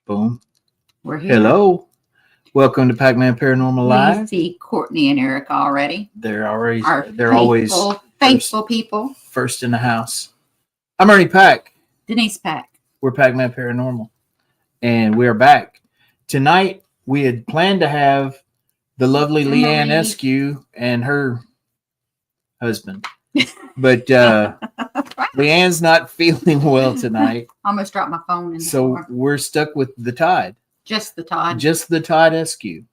Boom. We're here. Hello. Welcome to Packman Paranormal Live. We see Courtney and Eric already. They're always faithful people. First in the house. I'm Ernie Pack. Denise Pack. We're Packman Paranormal. And we're back. Tonight we had planned to have the lovely Leanne Escue and her husband. But Leanne's not feeling well tonight. Almost dropped my phone. So we're stuck with the Todd. Just the Todd. Just the Todd Escue.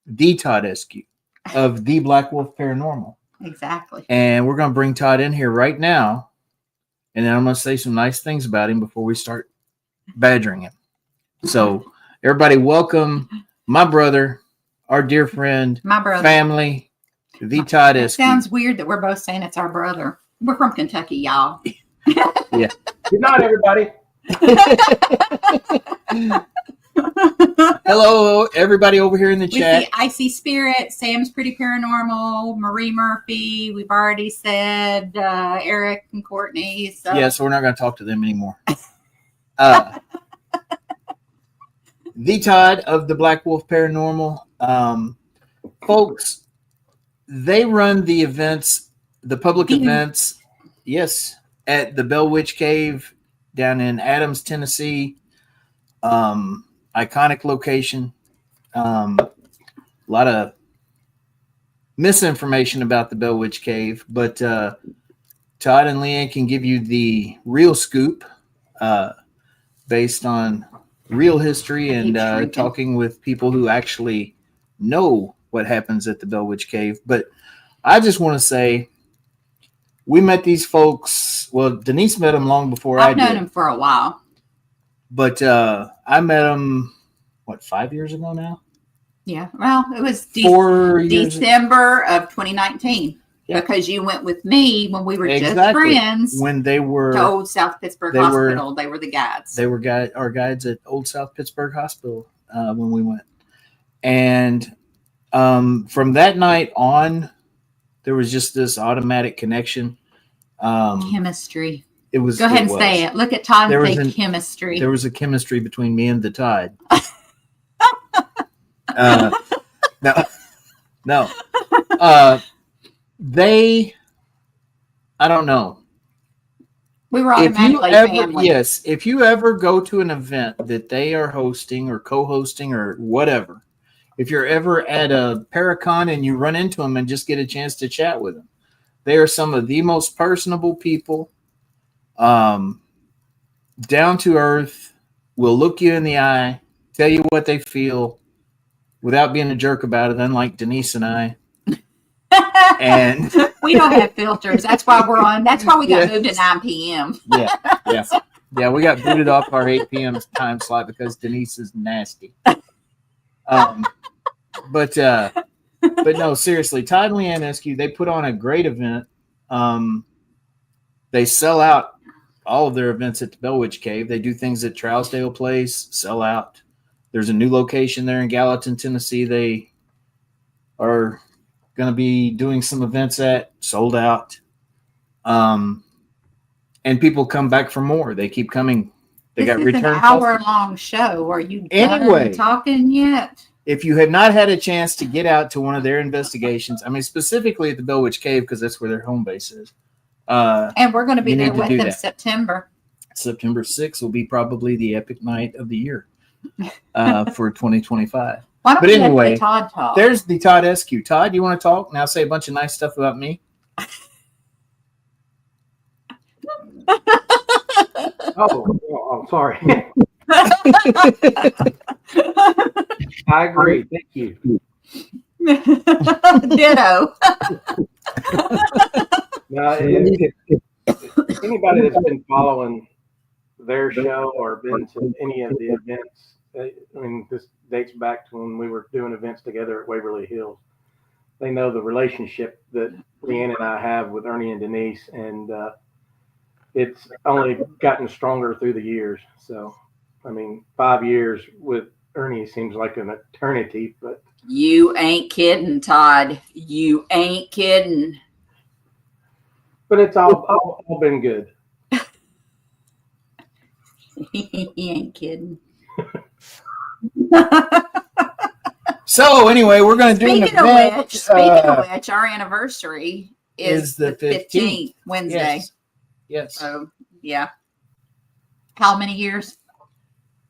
The Todd Escue of the Black Wolf Paranormal. Exactly. And we're going to bring Todd in here right now. And then I'm going to say some nice things about him before we start badgering him. So everybody welcome my brother, our dear friend, my brother, family, the Todd Escue. It sounds weird that we're both saying it's our brother. We're from Kentucky, y'all. Yeah. Good night, everybody. Hello, everybody over here in the chat. We see Icy Spirit, Sam's Pretty Paranormal, Marie Murphy. We've already said Eric and Courtney. So. Yeah, so we're not going to talk to them anymore. The Todd of the Black Wolf Paranormal. Folks, they run the events, the public events, yes, at the Bell Witch Cave down in Adams, Tennessee. Iconic location. A lot of misinformation about the Bell Witch Cave, but Todd and Leanne can give you the real scoop based on real history and talking with people who actually know what happens at the Bell Witch Cave. But I just want to say we met these folks. Well, Denise met them long before I did. I've known them for a while. But I met them, 5 years ago now? Yeah. Well, it was December of 2019. Yeah. Because you went with me when we were just friends. When they were to Old South Pittsburgh Hospital. They were the guides. They were our guides at Old South Pittsburgh Hospital when we went. And from that night on, there was just this automatic connection. Chemistry. It was. Go ahead and say it. Look at Todd and say chemistry. There was a chemistry between me and the Todd. No. I don't know. We were automatically family. Yes, if you ever go to an event that they are hosting or co-hosting or whatever, if you're ever at a Paracon and you run into them and just get a chance to chat with them, they are some of the most personable people. Down to earth, will look you in the eye, tell you what they feel without being a jerk about it, unlike Denise and I. And we don't have filters. That's why we're on. That's why we got moved at 9 p.m. Yeah. We got booted off our 8 p.m. time slot because Denise is nasty. But no, seriously, Todd and Leanne Escue, they put on a great event. They sell out all of their events at the Bell Witch Cave. They do things at Trousdale Place, sell out. There's a new location there in Gallatin, Tennessee. They are going to be doing some events at, sold out. And people come back for more. They keep coming. They got return. An hour-long show. Are you done talking yet? If you have not had a chance to get out to one of their investigations, I mean, specifically at the Bell Witch Cave, because that's where their home base is. And we're going to be there with them September. September 6th will be probably the epic night of the year for 2025. Why don't we have the Todd talk? There's the Todd Escue. Todd, you want to talk? Now say a bunch of nice stuff about me. Oh, sorry. I agree. Thank you. Ditto. Now, if anybody that's been following their show or been to any of the events, I mean, this dates back to when we were doing events together at Waverly Hills. They know the relationship that Leanne and I have with Ernie and Denise, and it's only gotten stronger through the years. So, I mean, 5 years with Ernie seems like an eternity, but you ain't kidding, Todd. You ain't kidding. But it's all been good. He ain't kidding. So anyway, we're going to do an event. Speaking of which, our anniversary is the 15th, Wednesday. Yes. So, yeah. How many years?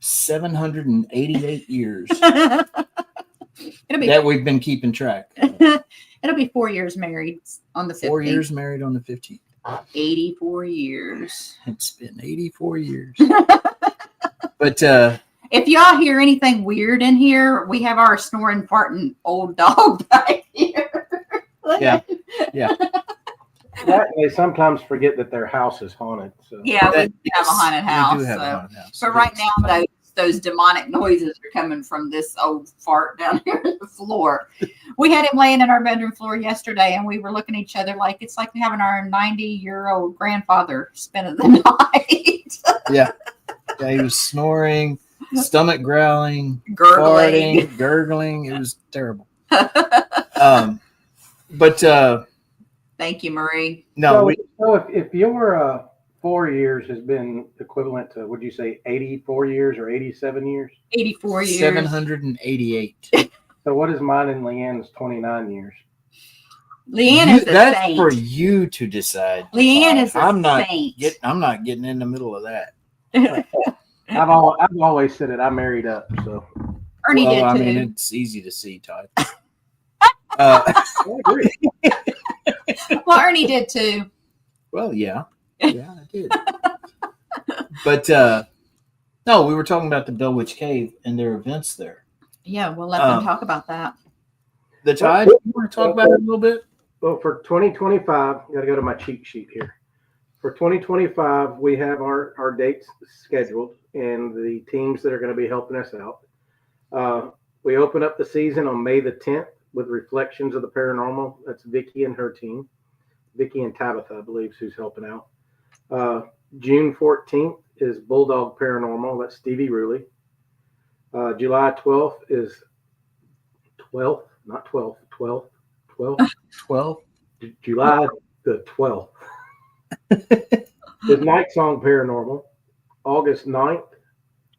788 years. It'll be that we've been keeping track. It'll be 4 years married on the 15th. 4 years married on the 15th. 84 years. It's been 84 years. But if y'all hear anything weird in here, we have our snoring, farting old dog back here. Yeah. They sometimes forget that their house is haunted. So. Yeah, we have a haunted house. We do have a haunted house. But right now, those demonic noises are coming from this old fart down here on the floor. We had him laying in our bedroom floor yesterday, and we were looking at each other like it's like having our 90-year-old grandfather spending the night. Yeah, he was snoring, stomach growling, gurgling, farting, gurgling. It was terrible. But thank you, Marie. No, so if your 4 years has been equivalent to, would you say 84 years or 87 years? 84 years. 788. So what is mine and Leanne's 29 years? Leanne is a that's saint. For you to decide. Leanne is a saint. I'm not getting in the middle of that. I've always said it. I married up, so. Ernie did too. I mean, it's easy to see, Todd. I agree. Well, Ernie did too. Well, yeah, I did. But no, we were talking about the Bell Witch Cave and their events there. Yeah, we'll let them talk about that. The Todd, you want to talk about it a little bit? Well, for 2025, I got to go to my cheat sheet here. For 2025, we have our dates scheduled and the teams that are going to be helping us out. We open up the season on May the 10th with Reflections of the Paranormal. That's Vicky and her team. Vicky and Tabitha, I believe, who's helping out. June 14th is Bulldog Paranormal. That's Stevie Ruley. July 12th is 12th, not 12th, 12th. 12. July the 12th is Night Song Paranormal. August 9th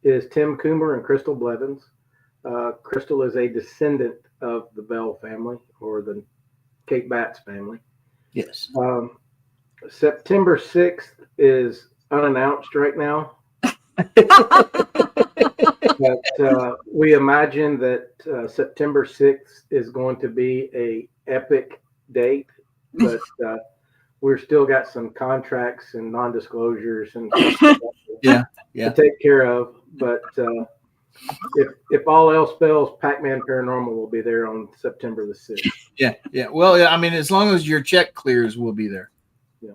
is Tim Coomer and Crystal Blevins. Crystal is a descendant of the Bell family or the Kate Batts family. Yes. September 6th is unannounced right now. But we imagine that September 6th is going to be a epic date, but we're still got some contracts and non-disclosures and to take care of. But if all else fails, Packman Paranormal will be there on September the 6th. Yeah. Well, I mean, as long as your check clears, we'll be there. Yeah.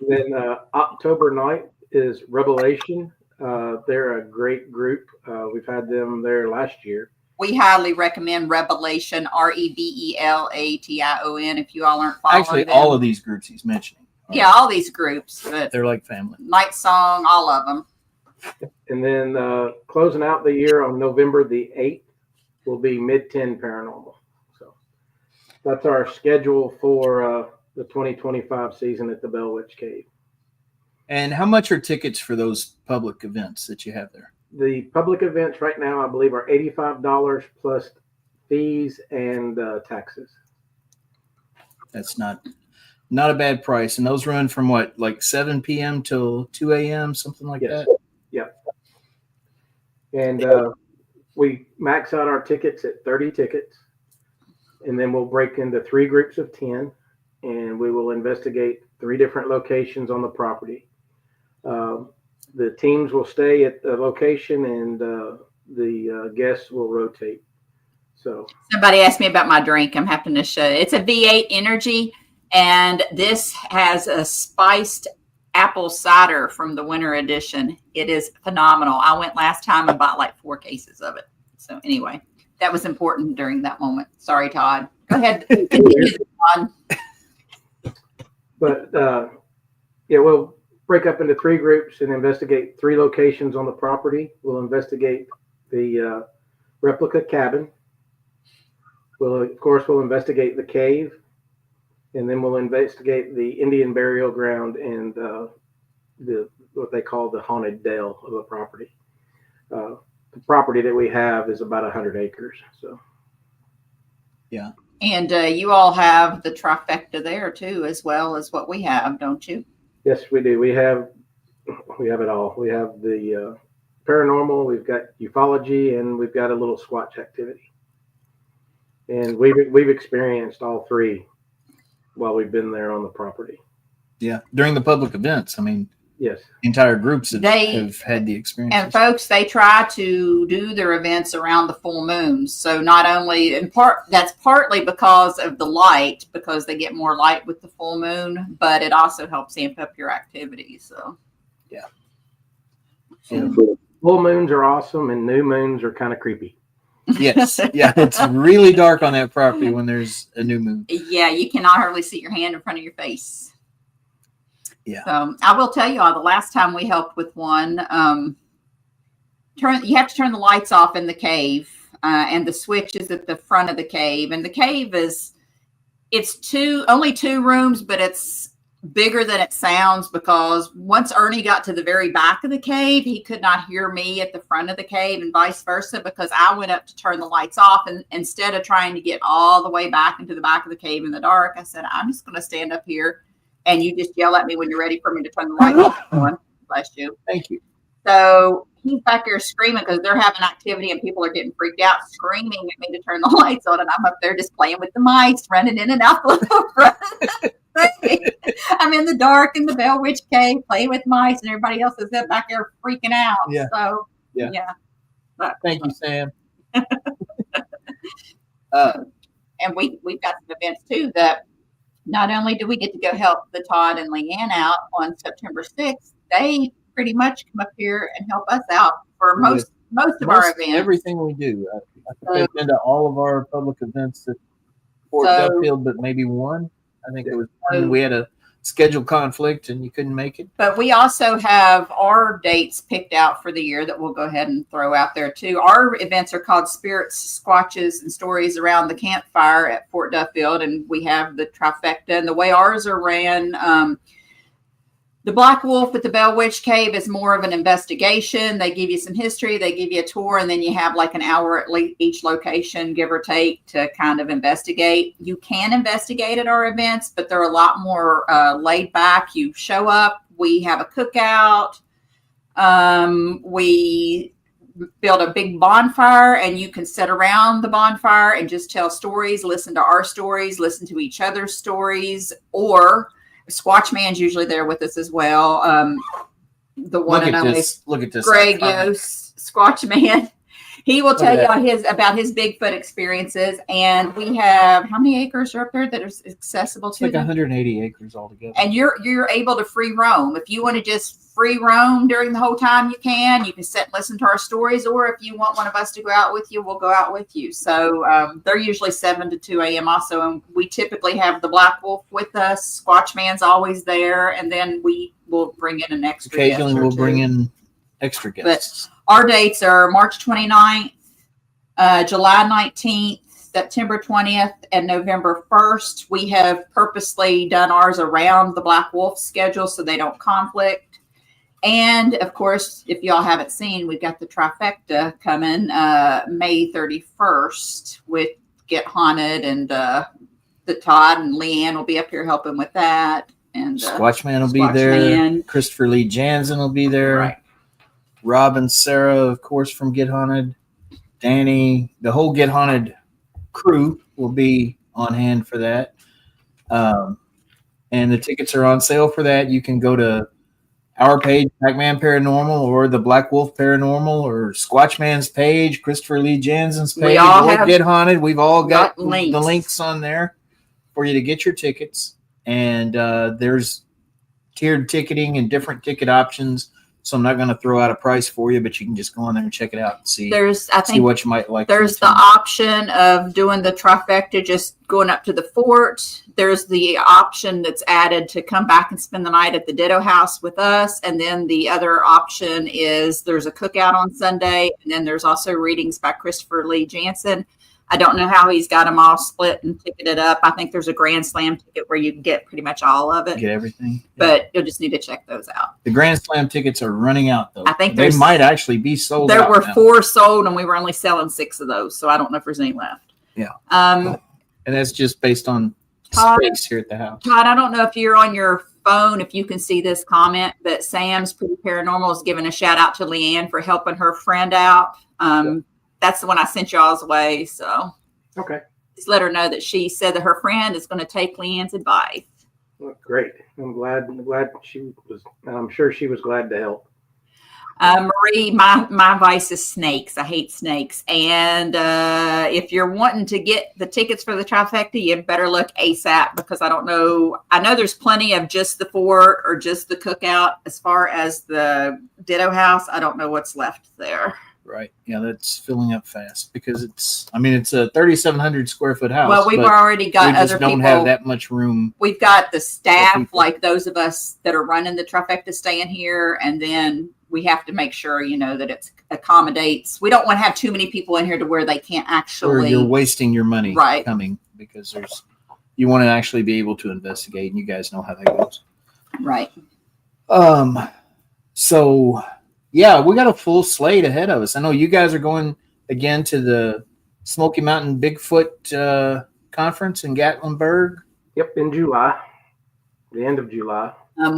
Then October 9th is Revelation. They're a great group. We've had them there last year. We highly recommend Revelation, Revelation, if you all aren't following Actually, them. all of these groups he's mentioning. Yeah, all these groups. But they're like family. Night Song, all of them. And then closing out the year on November the 8th will be Mid-10 Paranormal. So that's our schedule for the 2025 season at the Bell Witch Cave. And how much are tickets for those public events that you have there? The public events right now, I believe, are $85 plus fees and taxes. That's not a bad price. And those run from what, like 7 p.m. till 2 a.m., something like that? Yeah. And we max out our tickets at 30 tickets. And then we'll break into 3 groups of 10. And we will investigate 3 different locations on the property. The teams will stay at the location and the guests will rotate. So somebody asked me about my drink. I'm having to show you. It's a V8 Energy, and this has a spiced apple cider from the winter edition. It is phenomenal. I went last time and bought like 4 cases of it. So anyway, that was important during that moment. Sorry, Todd. Go ahead. Todd. But we'll break up into 3 groups and investigate 3 locations on the property. We'll investigate the replica cabin. We'll investigate the cave, and then we'll investigate the Indian burial ground and what they call the haunted dell of the property. the property that we have is about 100 acres. So. Yeah. And you all have the trifecta there too, as well as what we have, don't you? Yes, we do. We have it all. We have the paranormal, we've got ufology, and we've got a little Squatch activity. And we've experienced all three while we've been there on the property. Yeah, during the public events. I mean, yes, entire groups have had the experience. And folks, they try to do their events around the full moon. So not only that's partly because of the light, because they get more light with the full moon, but it also helps amp up your activity. So yeah. Full moons are awesome, and new moons are kind of creepy. Yes, yeah, it's really dark on that property when there's a new moon. Yeah, you cannot hardly see your hand in front of your face. Yeah. So I will tell you all, the last time we helped with one, you have to turn the lights off in the cave, and the switch is at the front of the cave. And the cave it's only 2 rooms, but it's bigger than it sounds, because once Ernie got to the very back of the cave, he could not hear me at the front of the cave, and vice versa, because I went up to turn the lights off, and instead of trying to get all the way back into the back of the cave in the dark, I said, I'm just going to stand up here and you just yell at me when you're ready for me to turn the lights on. Bless you. Thank you. So he's back there screaming because they're having activity and people are getting freaked out, screaming at me to turn the lights on. And I'm up there just playing with the mice, running in and out the front. I'm in the dark in the Bell Witch Cave playing with mice, and everybody else is back there freaking out. Yeah. So, yeah. But, thank you, Sam. And we've got some events too that not only do we get to go help the Todd and Leanne out on September 6th, they pretty much come up here and help us out for most of our events. Everything we do. I think they've been to all of our public events at Fort Duffield, but maybe one. I think it was one. We had a schedule conflict and you couldn't make it. But we also have our dates picked out for the year that we'll go ahead and throw out there too. Our events are called Spirits, Squatches, and Stories Around the Campfire at Fort Duffield, and we have the trifecta. And the way ours are ran, the Black Wolf at the Bell Witch Cave is more of an investigation. They give you some history, they give you a tour, and then you have like an hour at each location, give or take, to kind of investigate. You can investigate at our events, but they're a lot more laid back. You show up, we have a cookout, we build a big bonfire, and you can sit around the bonfire and just tell stories, listen to our stories, listen to each other's stories, or Squatch Man's usually there with us as well. The one and only look at this. Greg Yost, Squatch Man. He will tell you about his Bigfoot experiences. And we have, how many acres are up there that are accessible to like them? 180 acres altogether. And you're able to free roam. If you want to just free roam during the whole time, you can. You can sit and listen to our stories, or if you want one of us to go out with you, we'll go out with you. So they're usually 7 to 2 a.m. also, and we typically have the Black Wolf with us. Squatch Man's always there, and then we will bring in an extra guest. Occasionally we'll bring in extra guests. But our dates are March 29th, July 19th, September 20th, and November 1st. We have purposely done ours around the Black Wolf schedule so they don't conflict. And of course, if y'all haven't seen, we've got the trifecta coming May 31st with Get Haunted, and the Todd and Leanne will be up here helping with that. And Squatch Man will be there. Christopher Lee Jansen will be there. Right. Rob and Sarah, of course, from Get Haunted. Danny, the whole Get Haunted crew will be on hand for that. And the tickets are on sale for that. You can go to our page, Packman Paranormal, or the Black Wolf Paranormal, or Squatch Man's page, Christopher Lee Jansen's page, or Get Haunted. We've all got the links on there for you to get your tickets. And there's tiered ticketing and different ticket options. So I'm not going to throw out a price for you, but you can just go on there and check it out and see. See what you might like. There's the option of doing the trifecta, just going up to the fort. There's the option that's added to come back and spend the night at the Ditto House with us. And then the other option is there's a cookout on Sunday. And then there's also readings by Christopher Lee Jansen. I don't know how he's got them all split and ticketed up. I think there's a Grand Slam ticket where you can get pretty much all of it. Get everything. But you'll just need to check those out. The Grand Slam tickets are running out, though. I think they might actually be sold out. There were now. 4 sold, and we were only selling 6 of those. So I don't know if there's any left. Yeah. And that's just based on Todd, space here at the house. Todd, I don't know if you're on your phone, if you can see this comment, but Sam's Pretty Paranormal is giving a shout out to Leanne for helping her friend out. That's the one I sent y'all's way. So Okay. Just let her know that she said that her friend is going to take Leanne's advice. Well, great. I'm glad she was, and I'm sure she was glad to help. Marie, my vice is snakes. I hate snakes. And if you're wanting to get the tickets for the trifecta, you better look ASAP, because I don't know. I know there's plenty of just the fort or just the cookout. As far as the Ditto House, I don't know what's left there. Right. Yeah, that's filling up fast because it's a 3,700 square foot house. Well, we've already got other people. We don't have that much room. We've got the staff, like those of us that are running the trifecta, staying here, and then we have to make sure, that it accommodates. We don't want to have too many people in here to where they can't actually. Or you're wasting your money right. coming, because you want to actually be able to investigate, and you guys know how that goes. Right. So, yeah, we got a full slate ahead of us. I know you guys are going again to the Smoky Mountain Bigfoot conference in Gatlinburg. Yep, in July, the end of July.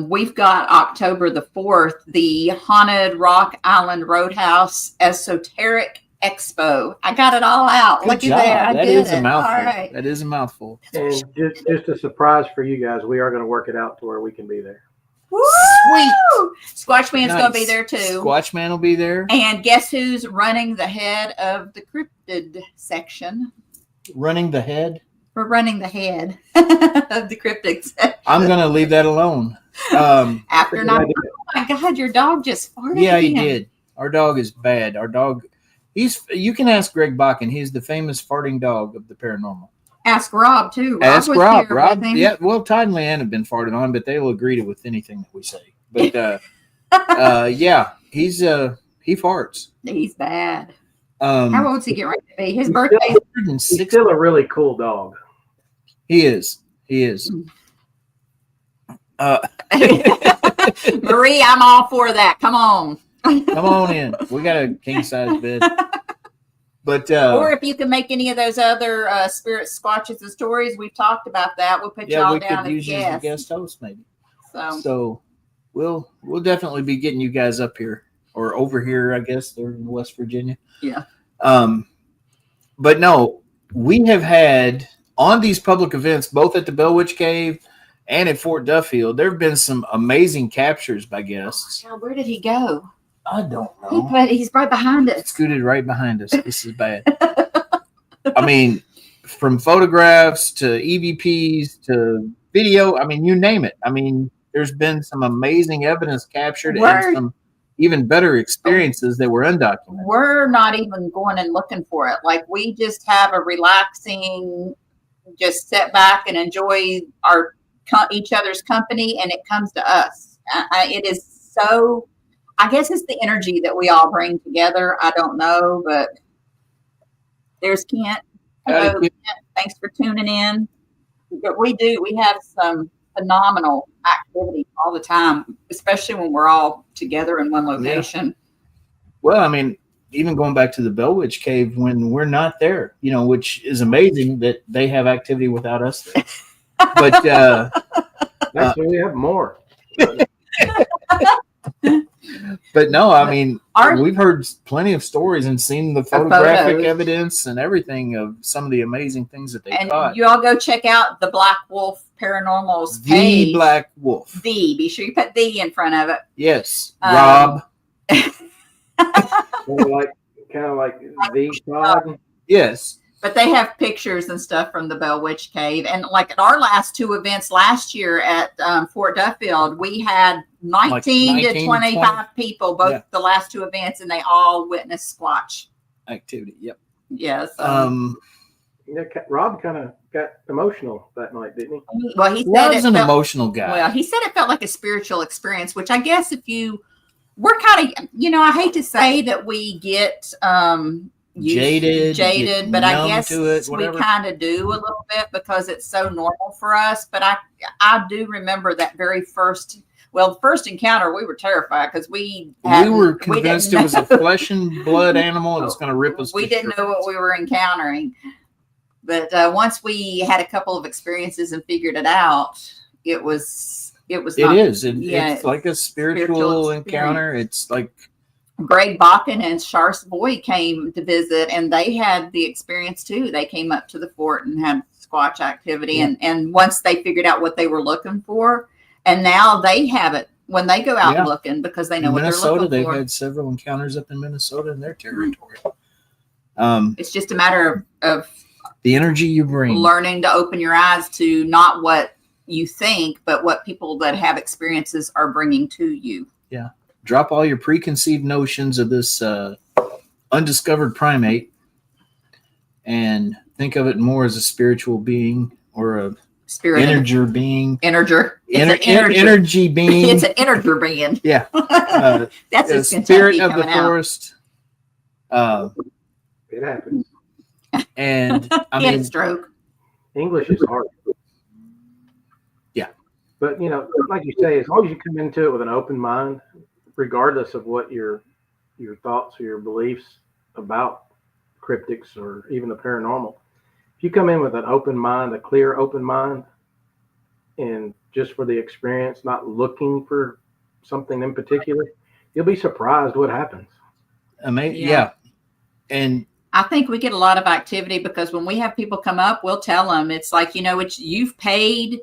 We've got October the 4th, the Haunted Rock Island Roadhouse Esoteric Expo. I got it all out. Good Look job. at there. That is a mouthful. All right. That is a mouthful. And just a surprise for you guys, we are going to work it out to where we can be there. Woo! Sweet. Squatch Man's going to be there too. Squatch Man will be there. And guess who's running the head of the cryptid section? Running the head? We're running the head of the cryptid section. I'm going to leave that alone. After not, oh my God, your dog just farted. Yeah, again. he did. Our dog is bad. Our dog, you can ask Greg Bakken. He's the famous farting dog of the paranormal. Ask Rob too. Ask was Rob. here Rob, with him. yeah. Well, Todd and Leanne have been farted on, but they will agree with anything that we say. But yeah, he farts. He's bad. How old's he get ready to be? His birthday. He's still a really cool dog. He is. Marie, I'm all for that. Come on. Come on in. We got a king size bed. But or if you can make any of those other spirit squatches and stories, we've talked about that. We'll put y'all down as guests. As a guest host, maybe. So we'll definitely be getting you guys up here or over here, I guess. They're in West Virginia. Yeah. But no, we have had on these public events, both at the Bell Witch Cave and at Fort Duffield, there have been some amazing captures by guests. Now, where did he go? I don't know. He's right behind us. Scooted right behind us. This is bad. I mean, from photographs to EVPs to video, I mean, you name it. I mean, there's been some amazing evidence captured and some even better experiences that were undocumented. We're not even going and looking for it. Like, we just have a relaxing, just sit back and enjoy each other's company, and it comes to us. It is so... I guess it's the energy that we all bring together. I don't know, but there's Kent. Hello, Kent. Thanks for tuning in. But we have some phenomenal activity all the time, especially when we're all together in one location. Yeah. Well, I mean, even going back to the Bell Witch Cave when we're not there, which is amazing that they have activity without us there. But actually, we have more. But no, I mean, we've heard plenty of stories and seen the photographic evidence and everything of some of the amazing things that they caught. And you all go check out the Black Wolf Paranormal's page. The Black Wolf. Be sure you put the in front of it. Yes, Rob. kind of like the Todd. Yes. But they have pictures and stuff from the Bell Witch Cave. And like at our last 2 events last year at Fort Duffield, we had 19 to 25 people, both the last 2 events, and they all witnessed Squatch activity. Yep. Yes. Rob kind of got emotional that night, didn't he? Well, he said Rob's an emotional guy. Well, he said it felt like a spiritual experience, which I guess we're kind of, I hate to say that we get jaded, but I numb guess to it, we whatever. kind of do a little bit because it's so normal for us. But I do remember that very first encounter. We were terrified because we were convinced it was a flesh and blood animal. It was going to rip us. We didn't know what we were encountering. But once we had a couple of experiences and figured it out, it was. It's like a spiritual encounter. It's like Greg Bakken and Shar's boy came to visit, and they had the experience too. They came up to the fort and had Squatch activity, and once they figured out what they were looking for, and now they have it when they go out looking because they know what they're looking they've for. had several encounters up in Minnesota in their territory. It's just a matter of the energy you bring, learning to open your eyes to not what you think, but what people that have experiences are bringing to you. Yeah. Drop all your preconceived notions of this undiscovered primate and think of it more as a spiritual being or a integer being. Energy being. It's an integer being. Yeah. That's a spirit of the forest. It happens. And I mean, stroke. English is hard. Yeah. But, like you say, as long as you come into it with an open mind, regardless of what your thoughts or your beliefs about cryptics or even the paranormal, if you come in with an open mind, a clear open mind, and just for the experience, not looking for something in particular, you'll be surprised what happens. Amazing. Yeah. And I think we get a lot of activity because when we have people come up, we'll tell them it's like, you've paid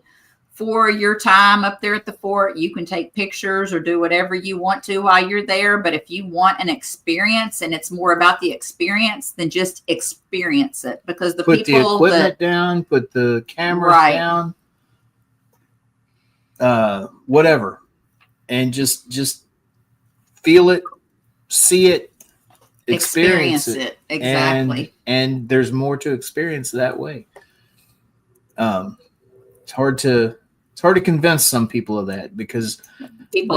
for your time up there at the fort. You can take pictures or do whatever you want to while you're there. But if you want an experience and it's more about the experience, then just experience it because put the equipment down, put the cameras down, whatever, and just feel it, see it, experience it. Exactly. And there's more to experience that way. It's hard to convince some people of that because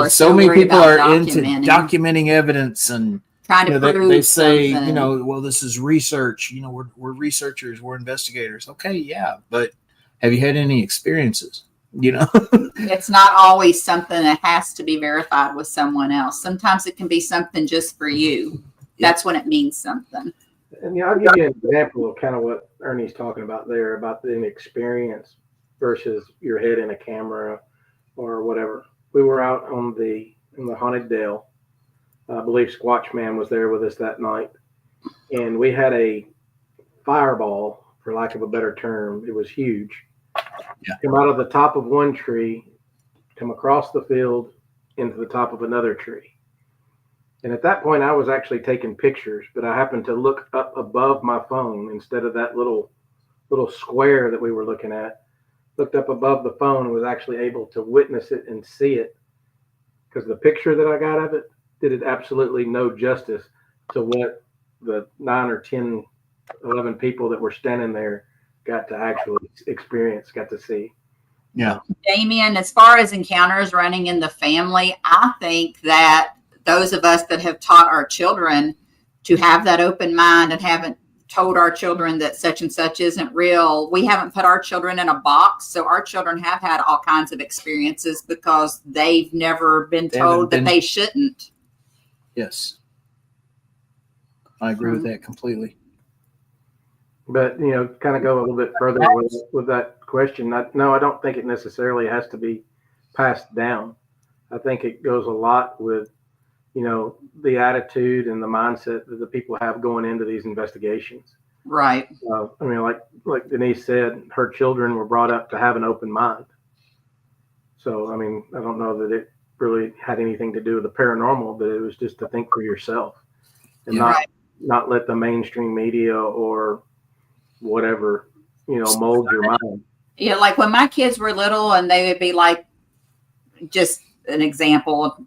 so many people are into documenting evidence and trying to prove they say, something. Well, this is research. We're researchers, we're investigators. Okay, yeah, but have you had any experiences? It's not always something that has to be verified with someone else. Sometimes it can be something just for you. That's when it means something. And I'll give you an example of kind of what Ernie's talking about there about the experience versus your head in a camera or whatever. We were out in the Haunted Dale. I believe Squatch Man was there with us that night. And we had a fireball, for lack of a better term. It was huge. Yeah. Come out of the top of one tree, come across the field into the top of another tree. And at that point, I was actually taking pictures, but I happened to look up above my phone instead of that little square that we were looking at. Looked up above the phone and was actually able to witness it and see it because the picture that I got of it did it absolutely no justice to what the 9 or 10, 11 people that were standing there got to actually experience, got to see. Yeah. Damien, as far as encounters running in the family, I think that those of us that have taught our children to have that open mind and haven't told our children that such and such isn't real, we haven't put our children in a box. So our children have had all kinds of experiences because they've never been told that they shouldn't. Yes. I agree with that completely. But, kind of go a little bit further with that question. No, I don't think it necessarily has to be passed down. I think it goes a lot with, the attitude and the mindset that the people have going into these investigations. Right. Like Denise said, her children were brought up to have an open mind. So, I don't know that it really had anything to do with the paranormal, but it was just to think for yourself and not let the mainstream media or whatever, mold your mind. Yeah. Like when my kids were little and they would be like, just an example,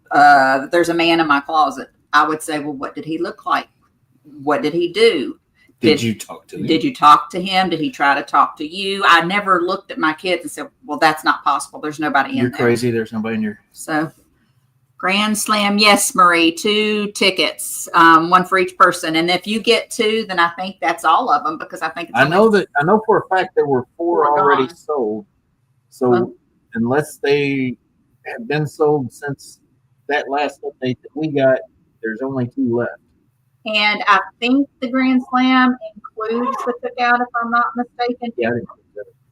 there's a man in my closet. I would say, well, what did he look like? What did he do? Did you talk to him? Did you talk to him? Did he try to talk to you? I never looked at my kids and said, well, that's not possible. There's nobody in there. You're crazy. There's nobody in your. So Grand Slam, yes, Marie, 2 tickets, one for each person. And if you get 2, then I think that's all of them because I think it's I know for a fact there were 4 already gone. sold. So unless they have been sold since that last update that we got, there's only 2 left. And I think the Grand Slam includes the cookout, if I'm not mistaken. Yeah.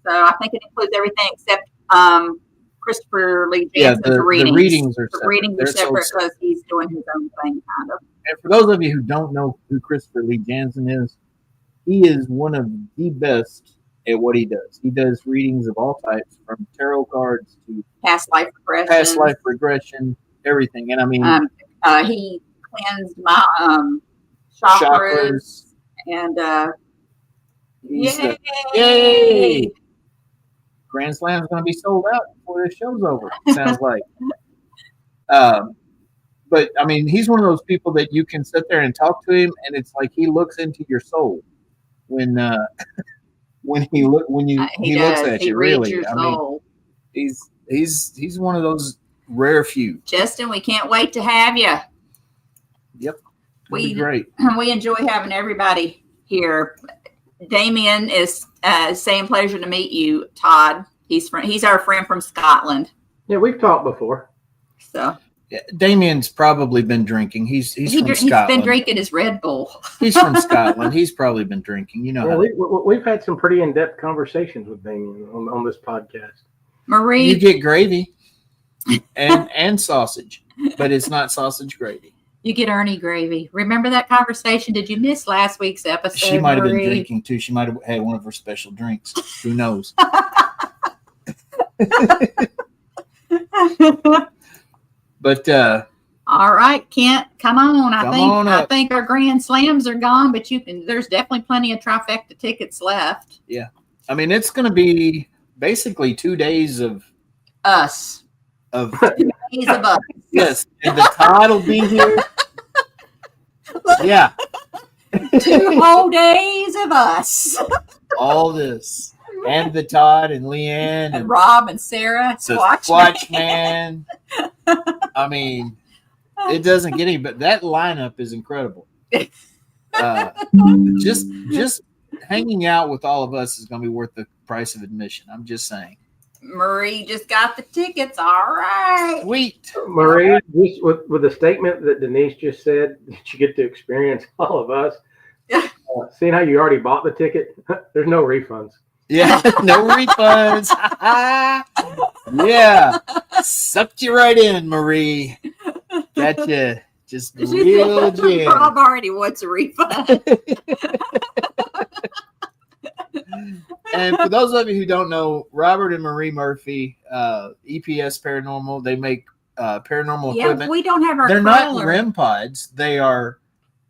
So I think it includes everything except Christopher Lee Yeah, Jansen's the readings are separate. The readings are They're sold separate because he's doing his own thing, kind of. And for those of you who don't know who Christopher Lee Jansen is, he is one of the best at what he does. He does readings of all types, from tarot cards to Past life regression, everything. And I mean, he cleansed my chakras, and yay! Grand Slam's going to be sold out before this show's over. Sounds like. But I mean, he's one of those people that you can sit there and talk to him, and it's like he looks into your soul when he looks at you. Really, I mean, he's one of those rare few. Justin, we can't wait to have you. Yep, great. We enjoy having everybody here. Damien is saying pleasure to meet you, Todd. He's our friend from Scotland. Yeah, we've talked before. So yeah, Damien's probably been drinking. He's from Scotland. He's been drinking his Red Bull. He's from Scotland. He's probably been drinking. You know, we've had some pretty in-depth conversations with Damien on this podcast. Marie, you get gravy and sausage, but it's not sausage gravy. You get Ernie gravy. Remember that conversation? Did you miss last week's episode? She might have been drinking too. She might have had one of her special drinks. Who knows? But all right, Kent, come on. I think our Grand Slams are gone, but there's definitely plenty of trifecta tickets left. Yeah. I mean, it's going to be basically 2 days of us. 2 days of us. Yes, and the Todd will be here. Yeah. 2 whole days of us. All this. And the Todd and Leanne and Rob and Sarah. Squatch Man. I mean, it doesn't get any, but that lineup is incredible. Just hanging out with all of us is going to be worth the price of admission. I'm just saying. Marie just got the tickets. All right. Sweet. Marie, just with the statement that Denise just said, that you get to experience all of us. Seeing how you already bought the ticket, there's no refunds. Yeah, no refunds. Yeah. Sucked you right in, Marie. Gotcha. Just real jam. Rob already wants a refund. And for those of you who don't know, Robert and Marie Murphy, EPS Paranormal, they make paranormal equipment. We don't have our They're crawler. not REM pods. They are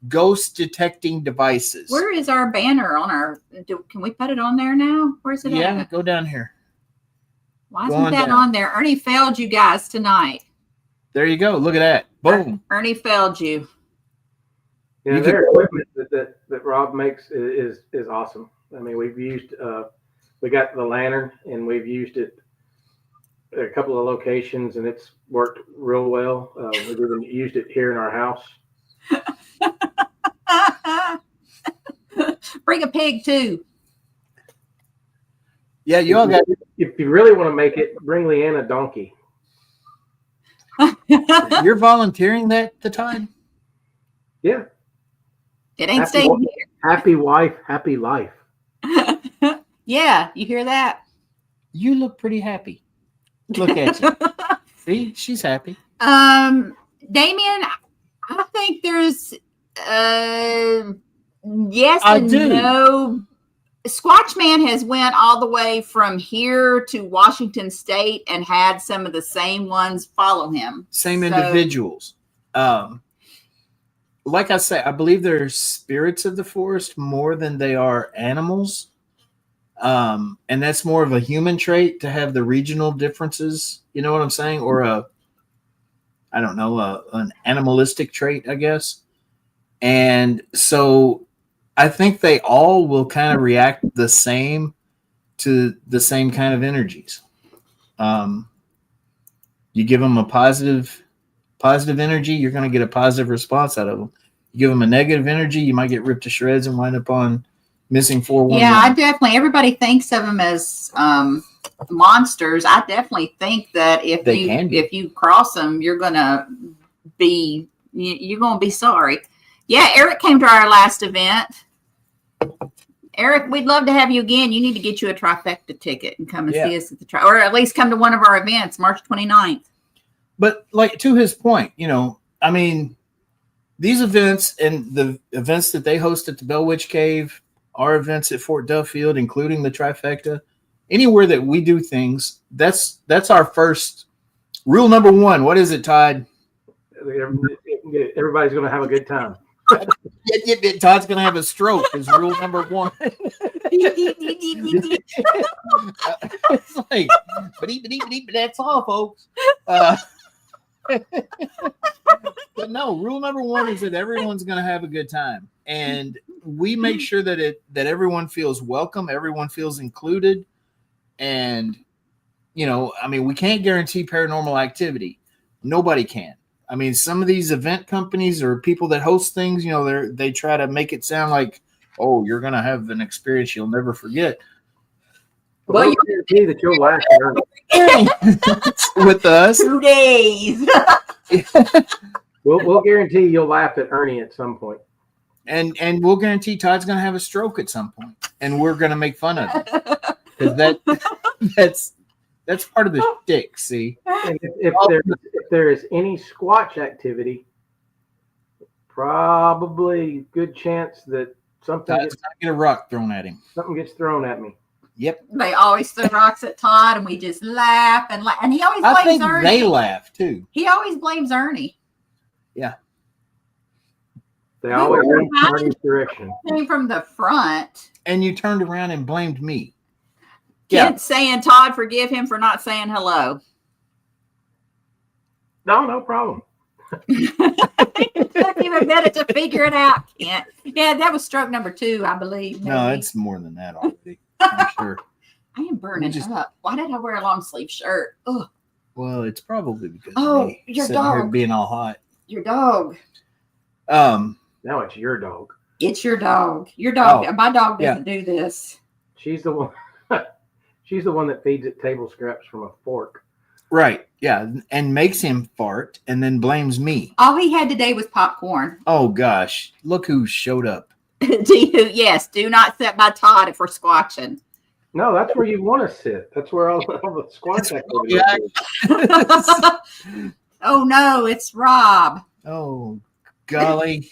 ghost detecting devices. Where is our banner on our? Can we put it on there now? Where's it? Yeah, at? go down here. Why isn't that on there? Ernie failed you guys tonight. There you go. Look at that. Boom. Ernie failed you. Yeah, their equipment that Rob makes is awesome. I mean, we've used we got the lantern and we've used it at a couple of locations and it's worked real well. We've even used it here in our house. Bring a pig too. Yeah, you all got. If you really want to make it, bring Leanne a donkey. You're volunteering that the time? Yeah. It ain't staying here. Happy wife, happy life. Yeah, you hear that? You look pretty happy. Look at you. See, she's happy. Damien, I think there's yes and no. Squatch Man has went all the way from here to Washington State and had some of the same ones follow him. Same individuals. Like I say, I believe they're spirits of the forest more than they are animals. And that's more of a human trait to have the regional differences. You know what I'm saying? Or an animalistic trait, I guess. And so I think they all will kind of react the same to the same kind of energies. You give them a positive positive energy, you're going to get a positive response out of them. You give them a negative energy, you might get ripped to shreds and wind up on missing 411. Yeah, I definitely. Everybody thinks of them as monsters. I definitely think that if you cross them, you're gonna be sorry. Yeah, Eric came to our last event. Eric, we'd love to have you again. You need to get you a trifecta ticket and come and see us at the or at least come to one of our events, March 29th. But like to his point, I mean, these events and the events that they host at the Bell Witch Cave, our events at Fort Duffield, including the trifecta, anywhere that we do things, that's our first rule number one. What is it, Todd? Everybody's going to have a good time. Todd's going to have a stroke is rule number one. It's like, but that's all, folks. But no, rule number one is that everyone's going to have a good time. And we make sure that everyone feels welcome, everyone feels included. And, I mean, we can't guarantee paranormal activity. Nobody can. I mean, some of these event companies or people that host things, they try to make it sound like, oh, you're going to have an experience you'll never forget. Well, you guarantee that you'll laugh with us. 2 days. We'll guarantee you'll laugh at Ernie at some point. And we'll guarantee Todd's going to have a stroke at some point, and we're going to make fun of it. Because that's part of the shtick, see? And if there is any Squatch activity, probably good chance that something gets a rock thrown at him. Something gets thrown at me. Yep. They always throw rocks at Todd, and we just laugh and laugh. And he always blames Ernie. They laugh too. He always blames Ernie. Yeah. They always in Ernie's direction. Came from the front. And you turned around and blamed me. Kids saying, Todd, forgive him for not saying hello. No problem. It took him a minute to figure it out, Kent. Yeah, that was stroke number 2, I believe. Maybe. No, it's more than that already. I'm sure. I am burning up. Why did I wear a long sleeve shirt? Ugh. Well, it's probably because your dog here being all hot. Your dog. Now it's your dog. It's your dog. Your dog. My dog doesn't do this. She's the one. She's the one that feeds it table scraps from a fork. Right. Yeah. And makes him fart and then blames me. All he had today was popcorn. Oh, gosh. Look who showed up. Yes. Do not sit by Todd if we're squatching. No, that's where you want to sit. That's where all the squatch activity is. Oh, no. It's Rob. Oh, golly.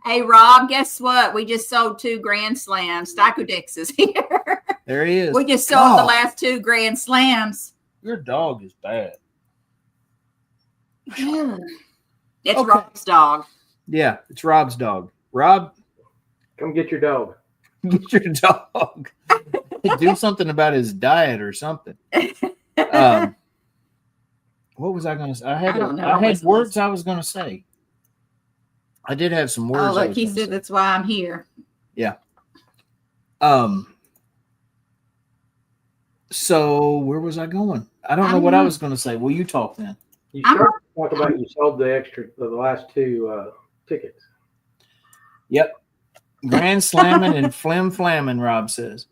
Hey, Rob, guess what? We just sold 2 Grand Slams. Styco Dix is here. There he is. We just sold the last 2 Grand Slams. Your dog is bad. Yeah. It's Rob's dog. Yeah, it's Rob's dog. Rob, come get your dog. Get your dog. Do something about his diet or something. What was I going to say? I had words I was going to say. I did have some words. Oh, look, he said that's why I'm here. Yeah. So where was I going? I don't know what I was going to say. Well, you talk then. You started to talk about you sold the last 2 tickets. Yep. Grand slamming and flim flamming, Rob says.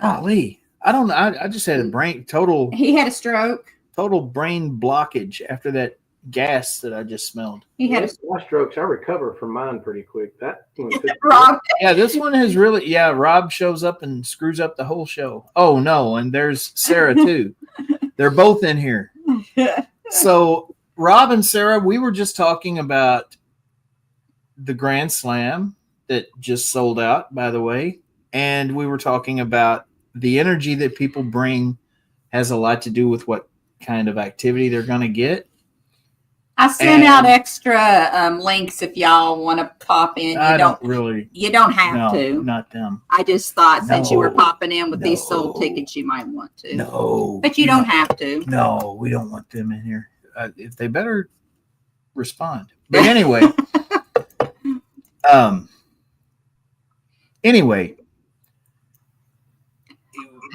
Golly. I don't know. I just had a total. He had a stroke. Total brain blockage after that gas that I just smelled. He had my strokes. I recover from mine pretty quick. That Rob. Yeah, this one has really. Yeah, Rob shows up and screws up the whole show. Oh no, and there's Sarah too. They're both in here. So Rob and Sarah, we were just talking about the Grand Slam that just sold out, by the way, and we were talking about the energy that people bring has a lot to do with what kind of activity they're going to get. I sent out extra links if y'all want to pop in. You don't have to. Not them. I just thought since you were popping in with these sold tickets, you might want to. No. But you don't have to. No, we don't want them in here. If they better respond. But anyway. Anyway.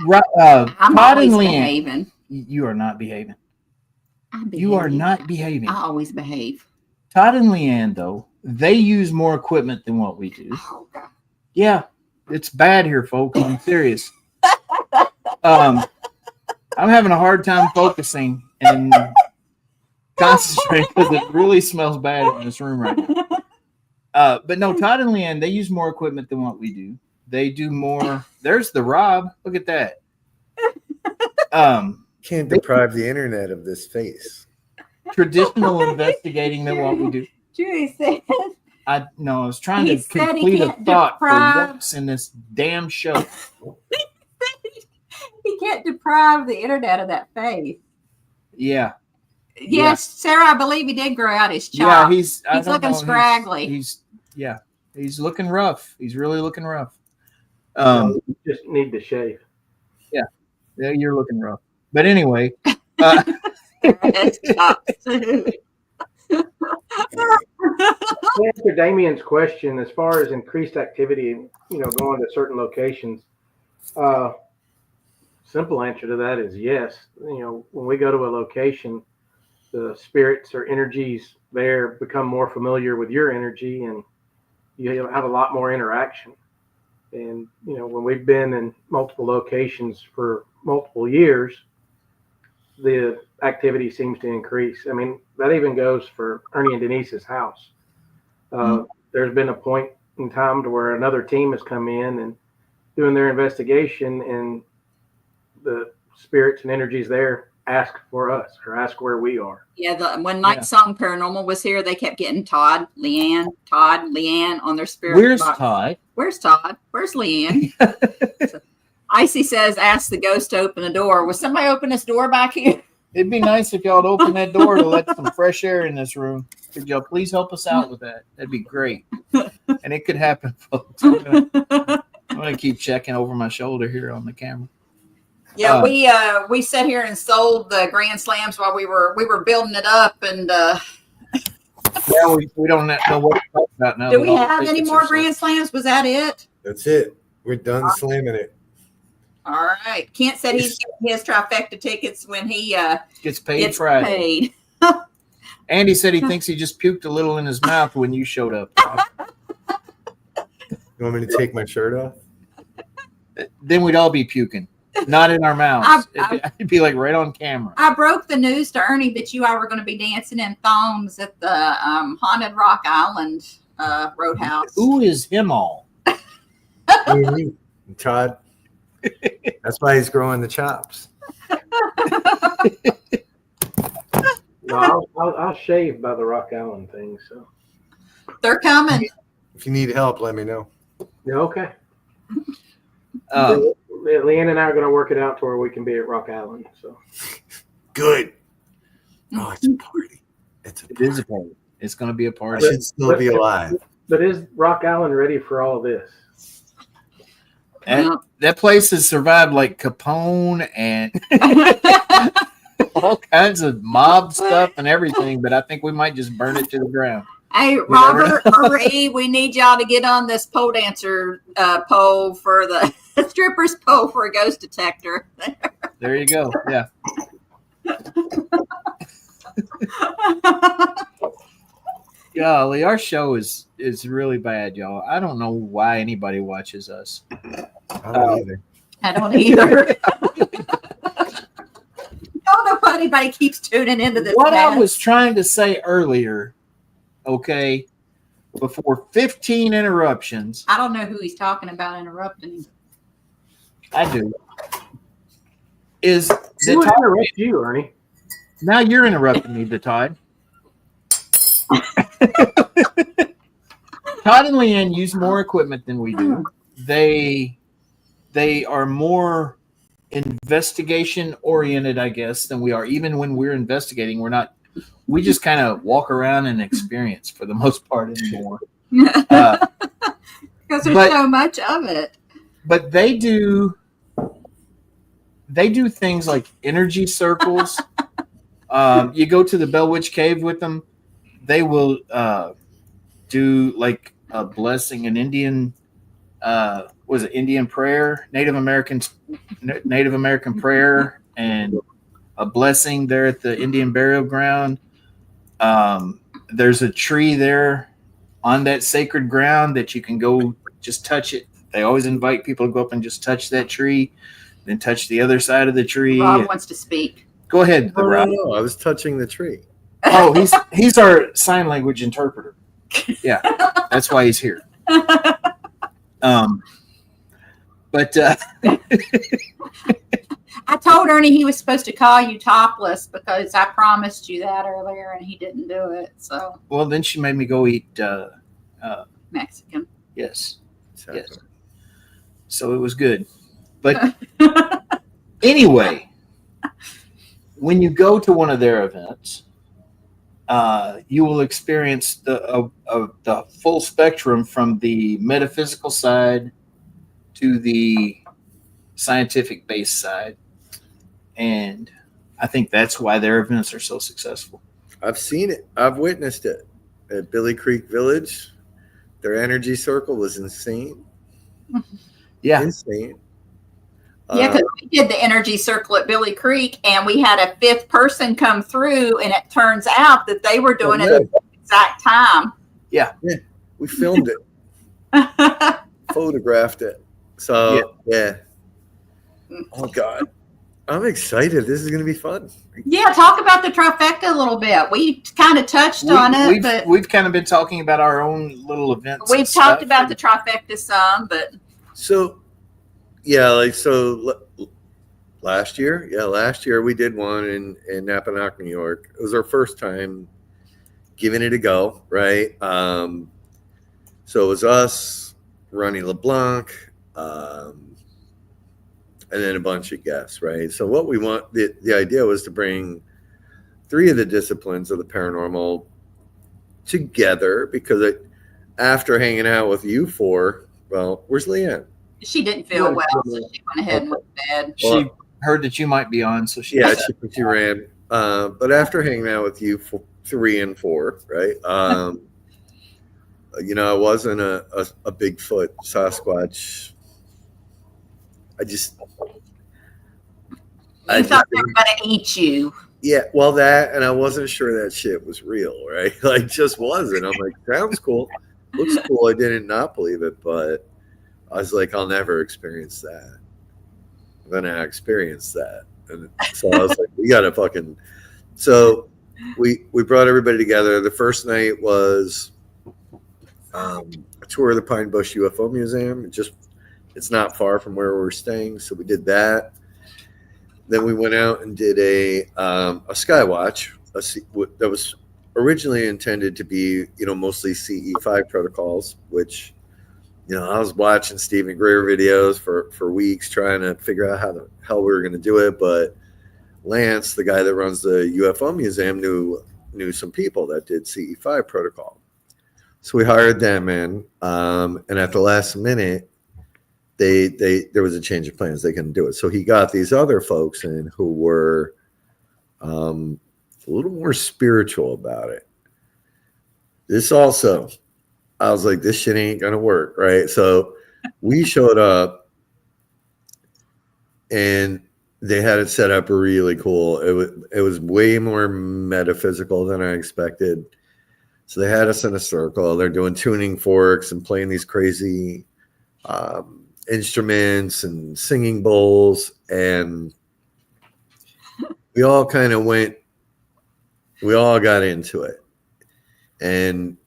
I'm Todd always and Leanne. behaving. You are not behaving. You are not behaving. I always behave. Todd and Leanne, though, they use more equipment than what we do. Oh, God. Yeah, it's bad here, folks. I'm serious. I'm having a hard time focusing and concentrating because it really smells bad in this room right now. But no, Todd and Leanne, they use more equipment than what we do. They do more. There's the Rob. Look at that. Can't deprive the internet of this face. Traditional investigating than what we do. Julie said. I was trying to complete a thought for what's in this damn show. He can't deprive the internet of that face. Yeah. Yes, Sarah, I believe he did grow out his chop. Yeah, he's looking scraggly. He's looking rough. He's really looking rough. You just need to shave. Yeah, you're looking rough. But anyway, To answer Damien's question, as far as increased activity, going to certain locations, simple answer to that is yes. When we go to a location, the spirits or energies there become more familiar with your energy, and you have a lot more interaction. And when we've been in multiple locations for multiple years, the activity seems to increase. I mean, that even goes for Ernie and Denise's house. There's been a point in time to where another team has come in and doing their investigation, and the spirits and energies there ask for us or ask where we are. Yeah, when Night Song Paranormal was here, they kept getting Todd, Leanne on their spirit where's box. Todd? Where's Todd? Where's Leanne? So, Icy says, ask the ghost to open the door. Will somebody open this door back here? It'd be nice if y'all would open that door to let some fresh air in this room. Could y'all please help us out with that? That'd be great. And it could happen, folks. I'm gonna keep checking over my shoulder here on the camera. Yeah, we sat here and sold the Grand Slams while we were building it up, and yeah, we don't know what to talk about now. Do we have any more Grand Slams? Was that it? That's it. We're done slamming it. All right. Kent said he's getting his trifecta tickets when he gets paid Friday. Andy said he thinks he just puked a little in his mouth when you showed up. You want me to take my shirt off? Then we'd all be puking. Not in our mouths. It'd be like right on camera. I broke the news to Ernie that you all were going to be dancing in thongs at the Haunted Rock Island Roadhouse. Who is him all? Todd. That's why he's growing the chops. No, I'll shave by the Rock Island thing. So they're coming. If you need help, let me know. Yeah, okay. Leanne and I are going to work it out to where we can be at Rock Island. So good. Oh, it's a party. It is a party. It's going to be a I party. should still be alive. But is Rock Island ready for all of this? And that place has survived like Capone and all kinds of mob stuff and everything, but I think we might just burn it to the ground. Hey, Robert or E, we need y'all to get on this pole dancer pole for the strippers pole for a ghost detector. There you go. Yeah. Golly, our show is really bad, y'all. I don't know why anybody watches us. I don't either. I don't either. Don't know why anybody keeps tuning into this. What I was trying to say earlier, okay, before 15 interruptions. I don't know who he's talking about interrupting him. I do. Is Who interrupts you, Ernie? Now you're interrupting me, Todd. Todd and Leanne use more equipment than we do. They are more investigation oriented, I guess, than we are. Even when we're investigating, we just kind of walk around and experience for the most part anymore. Because there's so much of it. But they do things like energy circles. You go to the Bell Witch Cave with them, they will do like a blessing, an Indian Indian prayer, Native American prayer, and a blessing there at the Indian burial ground. There's a tree there on that sacred ground that you can go just touch it. They always invite people to go up and just touch that tree, then touch the other side of the tree. Rob wants to speak. Go ahead, Rob. No, I was touching the tree. Oh, he's our sign language interpreter. Yeah, that's why he's here. But I told Ernie he was supposed to call you topless because I promised you that earlier and he didn't do it. So well, then she made me go eat Mexican. yes. Exactly. Yes. So it was good. But anyway, when you go to one of their events, you will experience the full spectrum from the metaphysical side to the scientific based side. And I think that's why their events are so successful. I've seen it. I've witnessed it at Billy Creek Village. Their energy circle was insane. Yeah. Insane. Yeah, because we did the energy circle at Billy Creek and we had a fifth person come through and it turns out that they were doing it at the exact time. Yeah. We filmed it, photographed it. So, yeah. Oh, God. I'm excited. This is going to be fun. Yeah, talk about the trifecta a little bit. We kind of touched on it, but we've kind of been talking about our own little events. we've talked about the trifecta some, but So, yeah, last year we did one in Napanoch, New York. It was our first time giving it a go, right? So it was us, Ronnie LeBlanc, and then a bunch of guests, right? So what we want, the idea was to bring 3 of the disciplines of the paranormal together because after hanging out with you 4, well, where's Leanne? she didn't feel well, so she went ahead and went to bed. She heard that you might be on, so she she ran. But after hanging out with you for 3 and 4, right? I wasn't a Bigfoot, Sasquatch. You thought they were going to eat you. Yeah, well, that, and I wasn't sure that shit was real, right? Like, just wasn't. I'm like, sounds cool, looks cool. I didn't not believe it, but I was like, I'll never experience that. Then I experienced that, and so I was like, we gotta fucking. So we brought everybody together. The first night was a tour of the Pine Bush UFO Museum. It's not far from where we're staying, so we did that. Then we went out and did a Skywatch that was originally intended to be, mostly CE5 protocols, which, I was watching Stephen Greer videos for weeks trying to figure out how the hell we were going to do it. But Lance, the guy that runs the UFO museum, knew some people that did CE5 protocol. So we hired them in, and at the last minute, there was a change of plans. They couldn't do it. So he got these other folks in who were a little more spiritual about it. This also, I was like, this shit ain't going to work, right? So we showed up and they had it set up really cool. It was way more metaphysical than I expected. So they had us in a circle. They're doing tuning forks and playing these crazy instruments and singing bowls, and we all got into it. And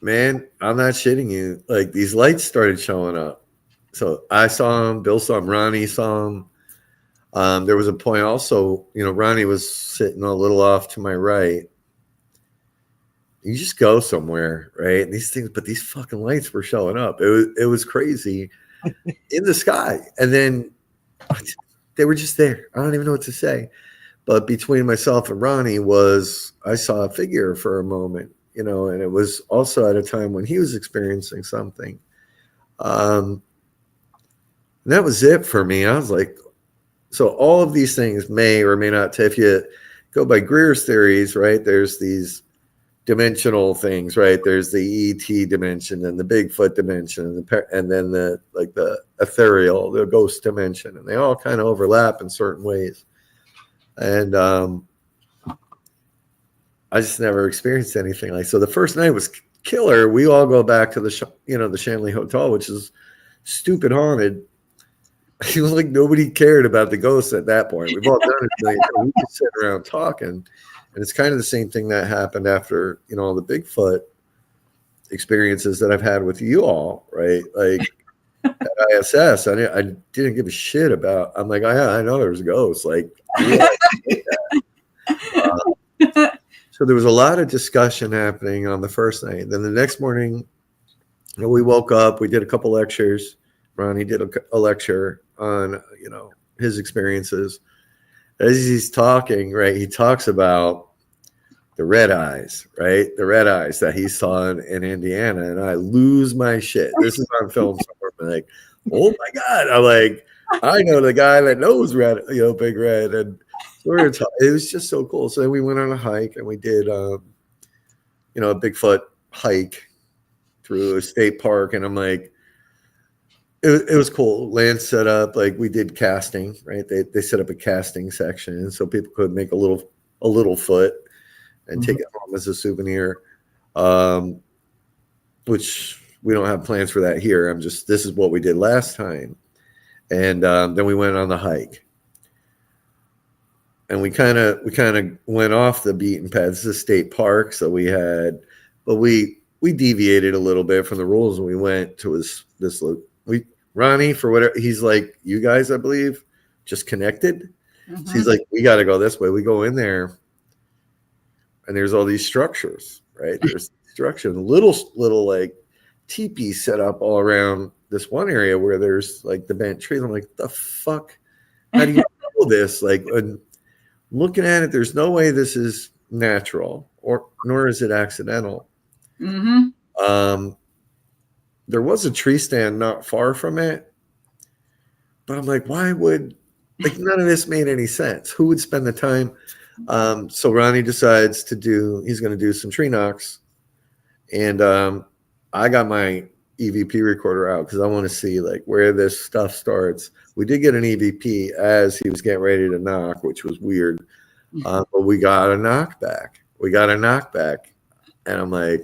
man, I'm not shitting you, like, these lights started showing up. So I saw them, Bill saw them, Ronnie saw them. There was a point also, Ronnie was sitting a little off to my right. You just go somewhere, right? And these fucking lights were showing up. It was crazy in the sky. And then they were just there. I don't even know what to say. But between myself and Ronnie I saw a figure for a moment, and it was also at a time when he was experiencing something. And that was it for me. I was like, so all of these things may or may not, if you go by Greer's theories, right? There's these dimensional things, right? There's the ET dimension and the Bigfoot dimension and then the ethereal, the ghost dimension, and they all kind of overlap in certain ways. And I just never experienced anything like so. The first night was killer. We all go back to the the Shanley Hotel, which is stupid haunted. It was like nobody cared about the ghosts at that point. We've all done it. We just sit around talking, and it's kind of the same thing that happened after all the Bigfoot experiences that I've had with you all, right? Like at ISS, I didn't give a shit about. I'm like, oh, yeah, I know there's ghosts. Like, so there was a lot of discussion happening on the first night. Then the next morning, we woke up. We did a couple lectures. Ronnie did a lecture on his experiences. As he's talking, right, he talks about the red eyes, right? The red eyes that he saw in Indiana, and I lose my shit. This is on film somewhere. I'm like, oh my God. I'm like, I know the guy that knows red, Big Red. And it was just so cool. So then we went on a hike and we did a Bigfoot hike through a state park. And I'm like, it was cool. Lance set up, like we did casting, right? They set up a casting section so people could make a little foot and take it home as a souvenir, which we don't have plans for that here. This is what we did last time. And then we went on the hike. And we kind of went off the beaten path. This is a state park, so we deviated a little bit from the rules, and we went to Ronnie, for whatever, he's like, you guys, I believe, just connected. So he's like, we got to go this way. We go in there, and there's all these structures, right? There's structure, little like teepees set up all around this one area where there's like the bent trees. I'm like, the fuck? How do you know this? Like, looking at it, there's no way this is natural, nor is it accidental. There was a tree stand not far from it, but I'm like, why would, like, none of this made any sense. Who would spend the time? So Ronnie decides he's going to do some tree knocks. And I got my EVP recorder out because I want to see like where this stuff starts. We did get an EVP as he was getting ready to knock, which was weird. But we got a knockback. And I'm like,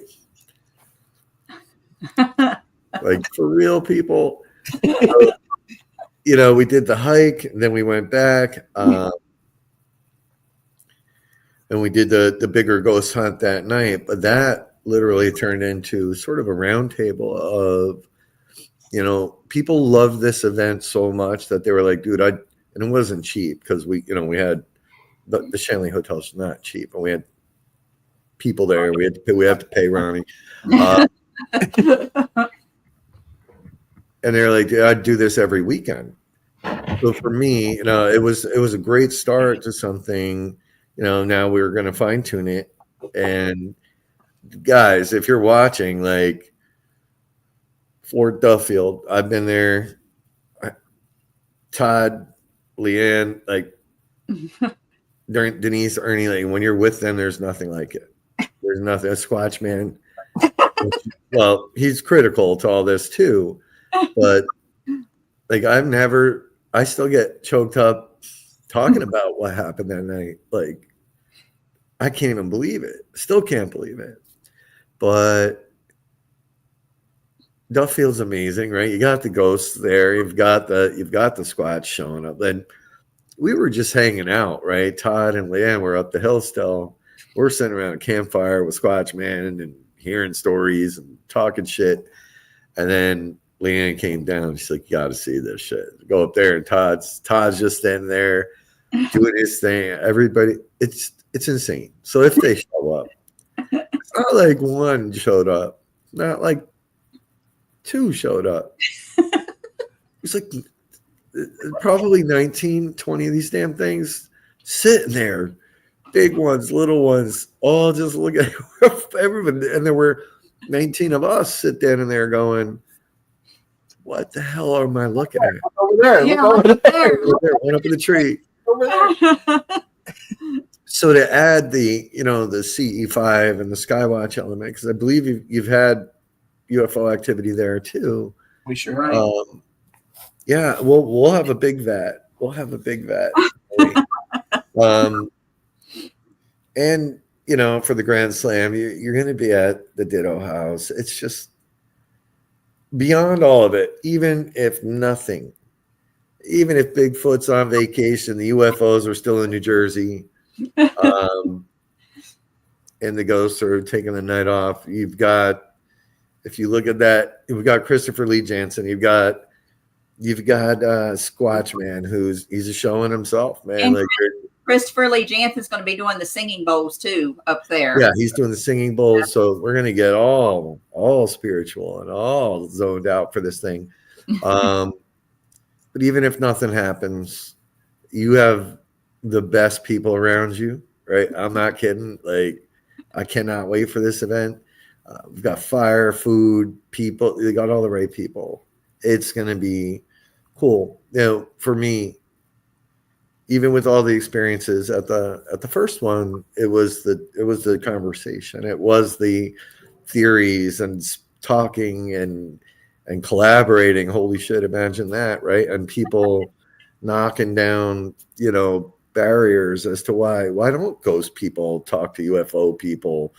for real, people. We did the hike, and then we went back, and we did the bigger ghost hunt that night. But that literally turned into sort of a round table of, people love this event so much that they were like, dude, and it wasn't cheap because we had the Shanley Hotel's not cheap, and we had people there. We have to pay Ronnie. And they're like, dude, I'd do this every weekend. So for me, it was a great start to something. Now we're going to fine tune it. And guys, if you're watching, like Fort Duffield, I've been there. Todd, Leanne, like Denise, Ernie, like when you're with them, there's nothing like it. There's nothing. A Squatch man. Well, he's critical to all this too. But like I still get choked up talking about what happened that night. Like I can't even believe it. Still can't believe it. But Duffield's amazing, right? You got the ghosts there. You've got the Squatch showing up. Then we were just hanging out, right? Todd and Leanne were up the hill still. We're sitting around a campfire with Squatch Man and hearing stories and talking shit. And then Leanne came down. She's like, you got to see this shit. Go up there, and Todd's just standing there doing his thing. Everybody, it's insane. So if they show up, it's not like one showed up, not like two showed up. It's like probably 19, 20 of these damn things sitting there. Big ones, little ones, all just looking at everybody. And there were 19 of us sitting there going, what the hell am I looking at? Over there. Yeah, look over there. Over there, one up in the tree. Over there. So to add the CE5 and the Skywatch element, because I believe you've had UFO activity there too. We sure have. Yeah, we'll have a big vat. We'll have a big vat. And you know, for the Grand Slam, you're going to be at the Ditto House. It's just beyond all of it. Even if Bigfoot's on vacation, the UFOs are still in New Jersey, and the ghosts are taking the night off. You've got, if you look at that, you've got Christopher Lee Jansen. You've got Squatch Man, he's a show in himself, man. And like Christopher Lee Jansen's going to be doing the singing bowls too up there. Yeah, he's doing the singing bowls. So we're gonna get all spiritual and all zoned out for this thing. But even if nothing happens, you have the best people around you, right? I'm not kidding. Like, I cannot wait for this event. We've got fire, food, people. They got all the right people. It's gonna be cool. You know, for me, even with all the experiences at the first one, it was the conversation. It was the theories and talking and collaborating. Holy shit, imagine that, right? And people knocking down, you know, barriers as to why don't ghost people talk to UFO people?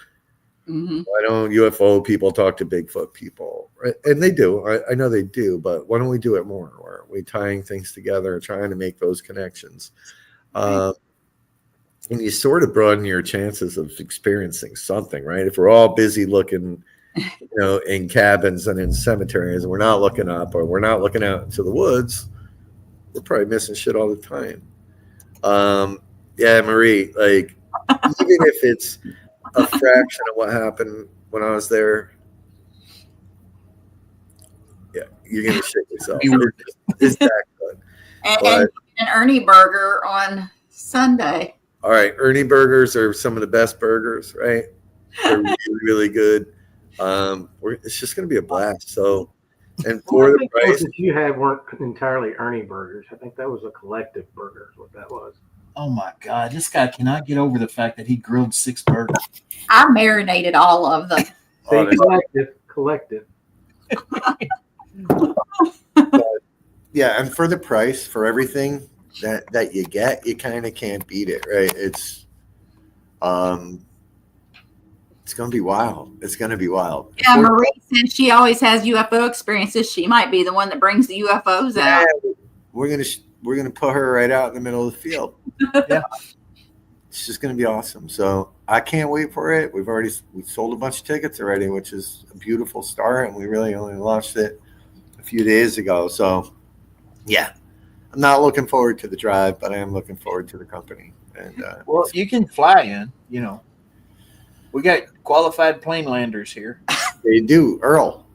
Mm-hmm. Why don't UFO people talk to Bigfoot people? Right? And they do. I know they do, but why don't we do it more? Or are we tying things together, trying to make those connections? And you sort of broaden your chances of experiencing something, right? If we're all busy looking, you know, in cabins and in cemeteries, and we're not looking up or we're not looking out into the woods, we're probably missing shit all the time. Yeah, Marie, like, even if it's a fraction of what happened when I was there, yeah, you're gonna shit yourself. It's that good. And an Ernie burger on Sunday. All right, Ernie burgers are some of the best burgers, right? They're really, really good. It's just gonna be a blast. So, and for the price that you had weren't entirely Ernie burgers. I think that was a collective burger, is what that was. Oh my God, this guy cannot get over the fact that he grilled 6 burgers. I marinated all of them. Collective. Yeah, and for the price, for everything that you get, you kind of can't beat it, right? It's gonna be wild. It's gonna be wild. Yeah, Marie says she always has UFO experiences. She might be the one that brings the UFOs out. We're gonna put her right out in the middle of the field. Yeah, it's just gonna be awesome. So I can't wait for it. We've sold a bunch of tickets already, which is a beautiful start, and we really only launched it a few days ago. So yeah, I'm not looking forward to the drive, but I am looking forward to the company. And well, you can fly in. You know, we got qualified plane landers here. They do, Earl.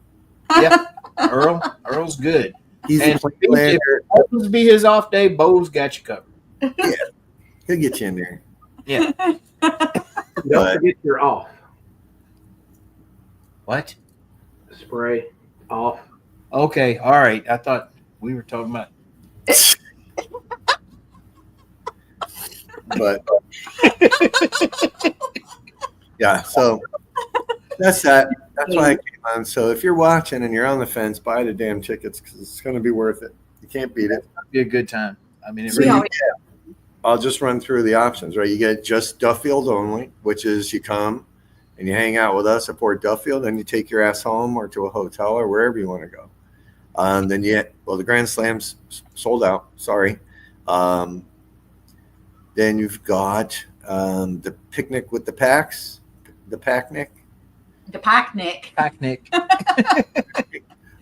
Yeah, Earl's good. He's and a plane lander. If it happens to be his off day, Bo's got you covered. Yeah, he'll get you in there. Yeah. Don't forget you're off. What? Spray off. Okay, all right. I thought we were talking about. But yeah, so that's that. That's why I came on. So if you're watching and you're on the fence, buy the damn tickets because it's going to be worth it. You can't beat it. It'll be a good time. I mean, I'll just run through the options, right? You get just Duffield only, which is you come and you hang out with us at Port Duffield, and you take your ass home or to a hotel or wherever you want to go. Then the Grand Slam's sold out. Sorry. Then you've got the picnic with the packs, the picnic. The picnic.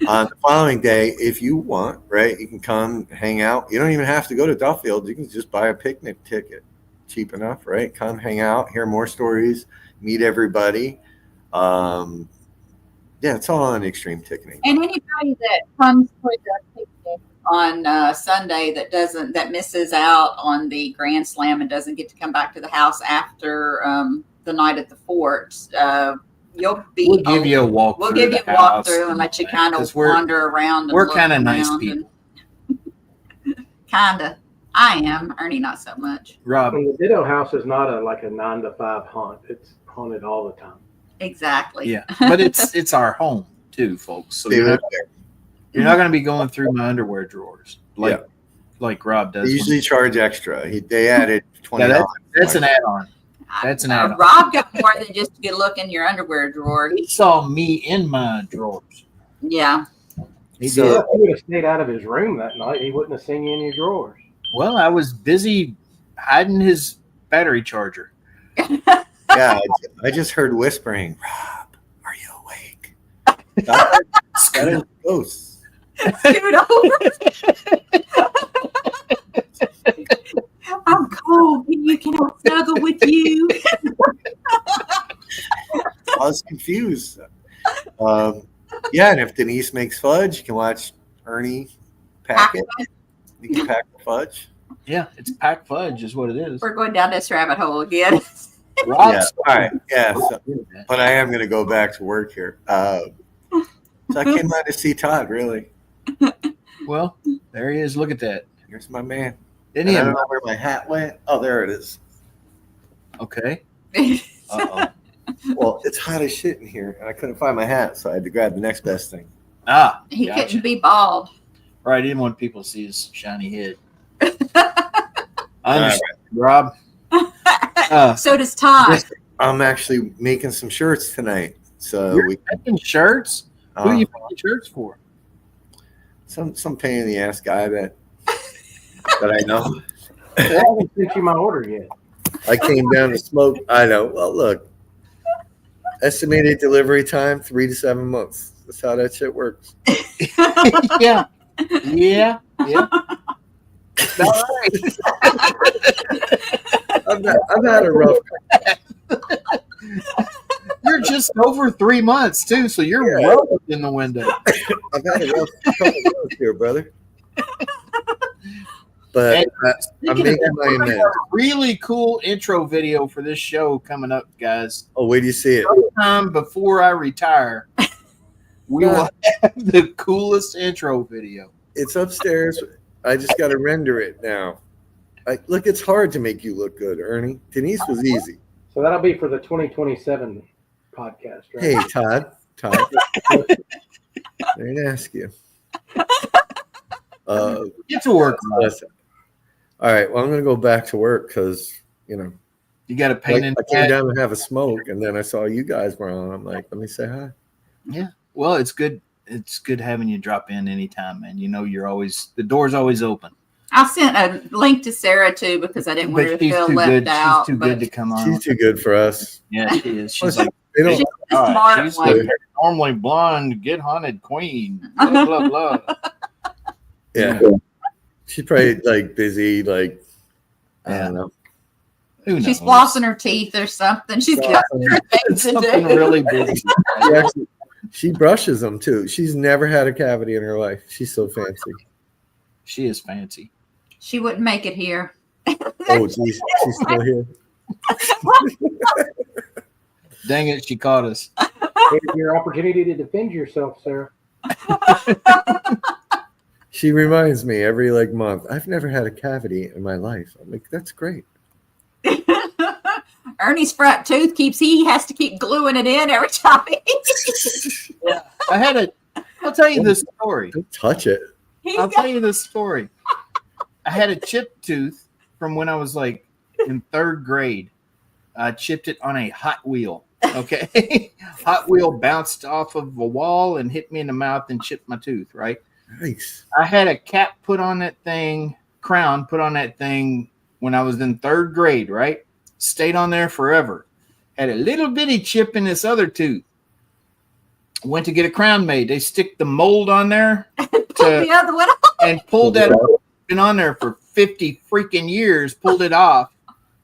On the following day, if you want, right, you can come hang out. You don't even have to go to Duffield. You can just buy a picnic ticket. Cheap enough, right? Come hang out, hear more stories, meet everybody. Yeah, it's all on Extreme Ticketing. And anybody that comes for the picnic on Sunday that misses out on the Grand Slam and doesn't get to come back to the house after the night at the fort, we'll give you a walk. We'll give you a walk through and let you kind of wander around. We're kind of nice people. Kinda. I am. Ernie, not so much. Rob, the Ditto House is not like a 9 to 5 haunt. It's haunted all the time. Exactly. Yeah, but it's our home too, folks. So you're not going to be going through my underwear drawers. Like, like Rob does. They usually charge extra. They added $20. Yeah, that's an add-on. That's an add-on. Rob got more than just a good look in your underwear drawer. He saw me in my drawers. Yeah. He So- did. If you would have stayed out of his room that night, he wouldn't have seen you in your drawers. Well, I was busy hiding his battery charger. Yeah, I just heard whispering. Rob, are you awake? That is ghosts. Scoot over. I'm cold. Can I snuggle with you? I was confused. Yeah, and if Denise makes fudge, you can watch Ernie pack it. You can pack the fudge. Yeah, it's packed fudge is what it is. We're going down this rabbit hole again. Rob's All right. Yeah. So, but I am going to go back to work here. So I came out to see Todd, really. Well, there he is. Look at that. Here's my man. Didn't And he? I don't know where my hat went. Oh, there it is. Okay. Uh-oh. Well, it's hot as shit in here, and I couldn't find my hat, so I had to grab the next best thing. Ah, He gotcha. couldn't be bald. Right. I didn't want people to see his shiny head. I All understand, Rob. So does Todd. I'm actually making some shirts tonight. So You're we making shirts? Who are you uh, making shirts for? some pain in the ass guy that I know. I haven't sent you my order yet. I came down to smoke. I know. Well, look. Estimated delivery time 3 to 7 months. That's how that shit works. Yeah. Yeah. Yeah. All right. I've had a rough. You're just over 3 months too, so you're Yeah. well in the window. I've had a rough couple of months here, brother. But Hey, I'm Speaking of making that, my we're gonna amends. have a really cool intro video for this show coming up, guys. Oh, wait do you see it? Sometime before I retire, we will have the coolest intro video. It's upstairs. I just got to render it now. Look, it's hard to make you look good, Ernie. Denise was easy. So that'll be for the 2027 podcast, right? Hey, Todd. I didn't ask you. Get to work, Rob. Listen. All right. Well, I'm going to go back to work because, you know, You got a pain in I the came neck. down to have a smoke, and then I saw you guys were on. I'm like, let me say hi. Yeah. Well, it's good. It's good having you drop in anytime, man. You know, the door's always open. I sent a link to Sarah too because I didn't want her But to she's feel too left good. out. She's too but good to come on. She's too good for us. Yeah, she is. She's Listen, like, they don't. She's a all right, smart she's one. the normally blonde, get hunted queen. Blah blah blah. Yeah. She's probably like busy, like I don't know. Who knows? She's flossing her teeth or something. She's got other things to Something do. really busy. She brushes them too. She's never had a cavity in her life. She's so fancy. She is fancy. She wouldn't make it here. Oh, geez, she's still here. Dang it, she caught us. Here's your opportunity to defend yourself, Sarah. She reminds me every month. I've never had a cavity in my life. I'm like, that's great. Ernie's front tooth he has to keep gluing it in every time. I'll tell you this story. Don't touch it. I'll tell you this story. I had a chipped tooth from when I was like in 3rd grade. I chipped it on a Hot Wheel. Okay. Hot Wheel bounced off of a wall and hit me in the mouth and chipped my tooth, right? Nice. I had a cap put on that thing, crown put on that thing when I was in 3rd grade, right? Stayed on there forever. Had a little bitty chip in this other tooth. Went to get a crown made. They stick the mold on there The other one. and pulled that off. Been on there for 50 freaking years, pulled it off,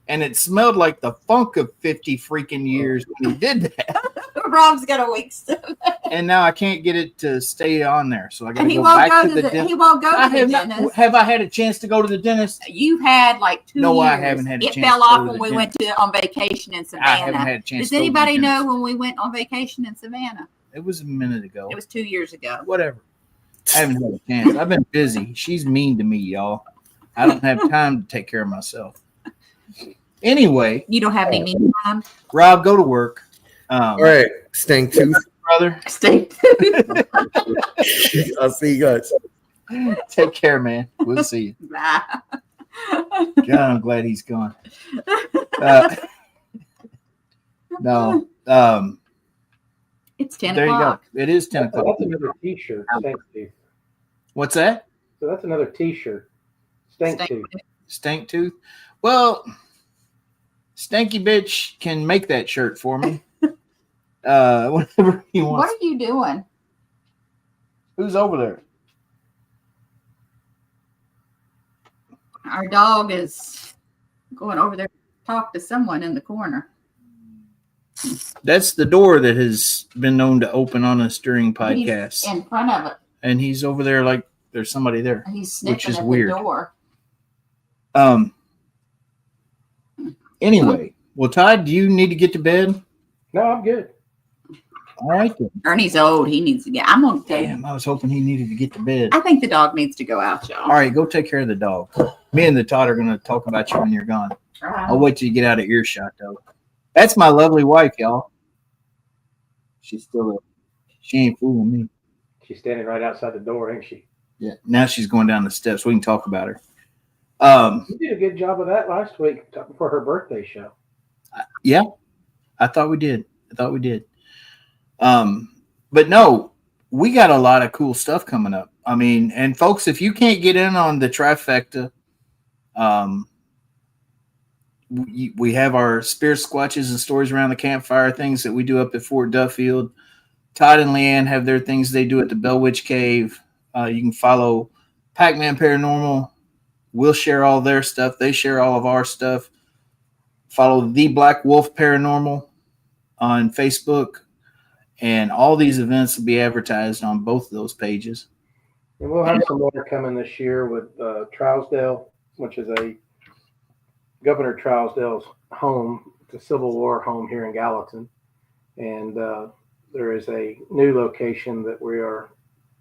and it smelled like the funk of 50 freaking years when he did that. Rob's got a weak stomach. And now I can't get it to stay on there. So I got And to he go won't back go to to the the dentist. he won't go I to the have dentist. not, have I had a chance to go to the dentist? You had like 2 No, years. I haven't had a It chance fell to go off to when the we went on vacation in I haven't Savannah. had a chance. Does to go to the anybody know dentist. when we went on vacation in Savannah? It was a minute ago. It was 2 years ago. Whatever. I haven't had a chance. I've been busy. She's mean to me, y'all. I don't have time to take care of myself. Anyway, You don't have any mean time. Rob, go to work. All right, stank tooth. Brother. Stay. I'll see you guys. Take care, man. We'll see you. Bye. God, I'm glad he's gone. No. It's 10 There o'clock. you go. It is 10 o'clock. That's another T-shirt. Stank tooth. What's that? So that's another T-shirt. Stank tooth. Stank tooth. Well, Stanky Bitch can make that shirt for me. Whenever he wants. What are you doing? Who's over there? Our dog is going over there to talk to someone in the corner. That's the door that has been known to open on us during podcasts. He's in front of it. And he's over there like there's somebody there. He's sniffing which is at weird. the door. Anyway, well, Todd, do you need to get to bed? No, I'm good. All right then. Ernie's old. He needs to get. I'm gonna take. Damn, I was hoping he needed to get to bed. I think the dog needs to go out, y'all. All right, go take care of the dog. Me and the Todd are going to talk about you when you're gone. I'll wait till you get out of earshot, though. That's my lovely wife, y'all. She's still there. She ain't fooling me. She's standing right outside the door, ain't she? Yeah. Now she's going down the steps. We can talk about her. You did a good job of that last week for her birthday show. Yeah, I thought we did. But no, we got a lot of cool stuff coming up. I mean, and folks, if you can't get in on the trifecta, we have our spirit squatches and stories around the campfire, things that we do up at Fort Duffield. Todd and Leanne have their things they do at the Bell Witch Cave. You can follow Packman Paranormal. We'll share all their stuff. They share all of our stuff. Follow The Black Wolf Paranormal on Facebook. And all these events will be advertised on both of those pages. And we'll have some more coming this year with Trousdale, which is a Governor Trousdale's home. It's a Civil War home here in Gallatin. And there is a new location that we are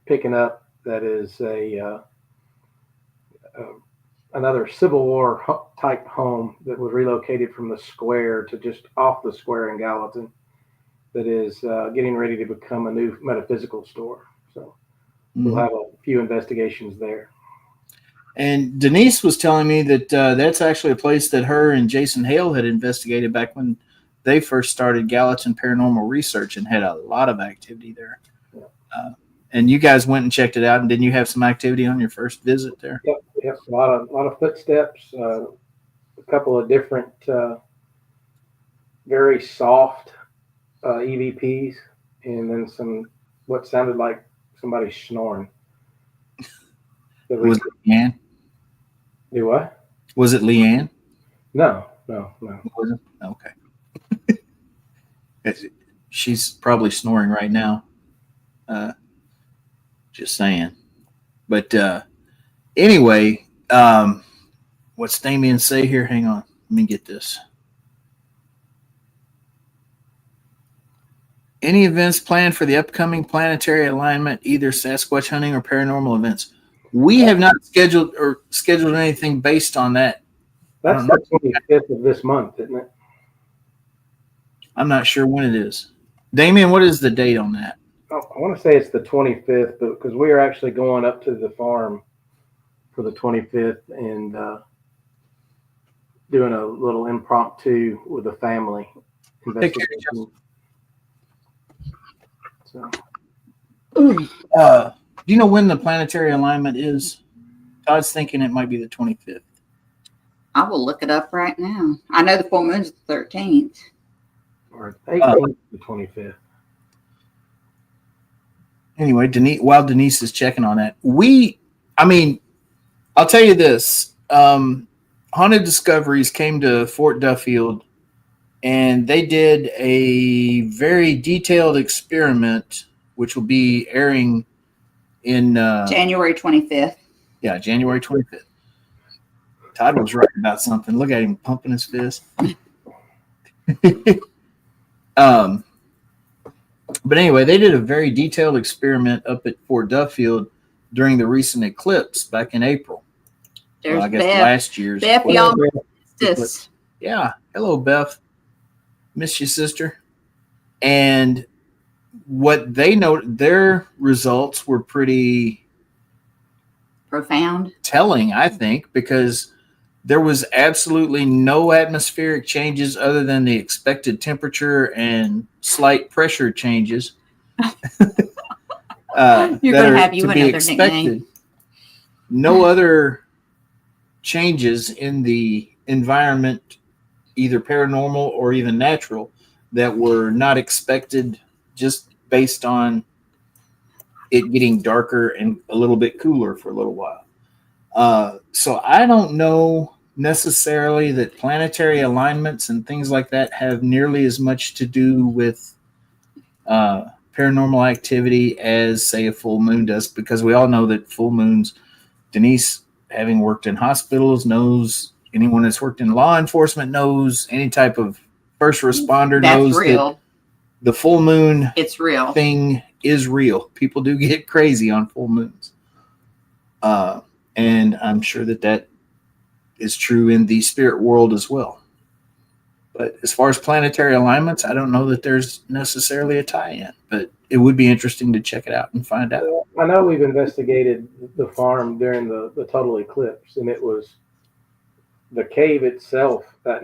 picking up that is another Civil War type home that was relocated from the square to just off the square in Gallatin. That is getting ready to become a new metaphysical store. So we'll have a few investigations there. And Denise was telling me that that's actually a place that her and Jason Hale had investigated back when they first started Gallatin Paranormal Research and had a lot of activity there. Yeah. And you guys went and checked it out, and didn't you have some activity on your first visit there? Yep. A lot of footsteps, a couple of different very soft EVPs, and then some what sounded like somebody snoring. Was it Leanne? Do what? Was it Leanne? No. Was it? Okay. She's probably snoring right now. Just saying. But anyway, what's Damien say here? Hang on. Let me get this. Any events planned for the upcoming planetary alignment, either Sasquatch hunting or paranormal events? We have not scheduled anything based on that. That's the 25th of this month, isn't it? I'm not sure when it is. Damien, what is the date on that? I want to say it's the 25th, because we are actually going up to the farm for the 25th and doing a little impromptu with the family investigation. So, do you know when the planetary alignment is? Todd's thinking it might be the 25th. I will look it up right now. I know the full moon is the 13th. Or 18th, the 25th. Anyway, while Denise is checking on that, I'll tell you this. Haunted Discoveries came to Fort Duffield, and they did a very detailed experiment, which will be airing in January 25th. Yeah, January 25th. Todd was right about something. Look at him pumping his fist. But anyway, they did a very detailed experiment up at Fort Duffield during the recent eclipse back in April. There's I guess Beth. last year's. Beth, y'all this. Yeah. Hello, Beth. Miss you, sister. And what they noted, their results were pretty Profound. telling, I think, because there was absolutely no atmospheric changes other than the expected temperature and slight pressure changes. You're that gonna are have you to be another expected. nickname. No other changes in the environment, either paranormal or even natural, that were not expected, just based on it getting darker and a little bit cooler for a little while. So I don't know necessarily that planetary alignments and things like that have nearly as much to do with paranormal activity as, say, a full moon does, because we all know that full moons, Denise, having worked in hospitals, knows, anyone that's worked in law enforcement knows, any type of first responder That's knows real. that the full moon It's real. thing is real. People do get crazy on full moons. And I'm sure that is true in the spirit world as well. But as far as planetary alignments, I don't know that there's necessarily a tie-in, but it would be interesting to check it out and find out. I know we've investigated the farm during the total eclipse, and it was the cave itself that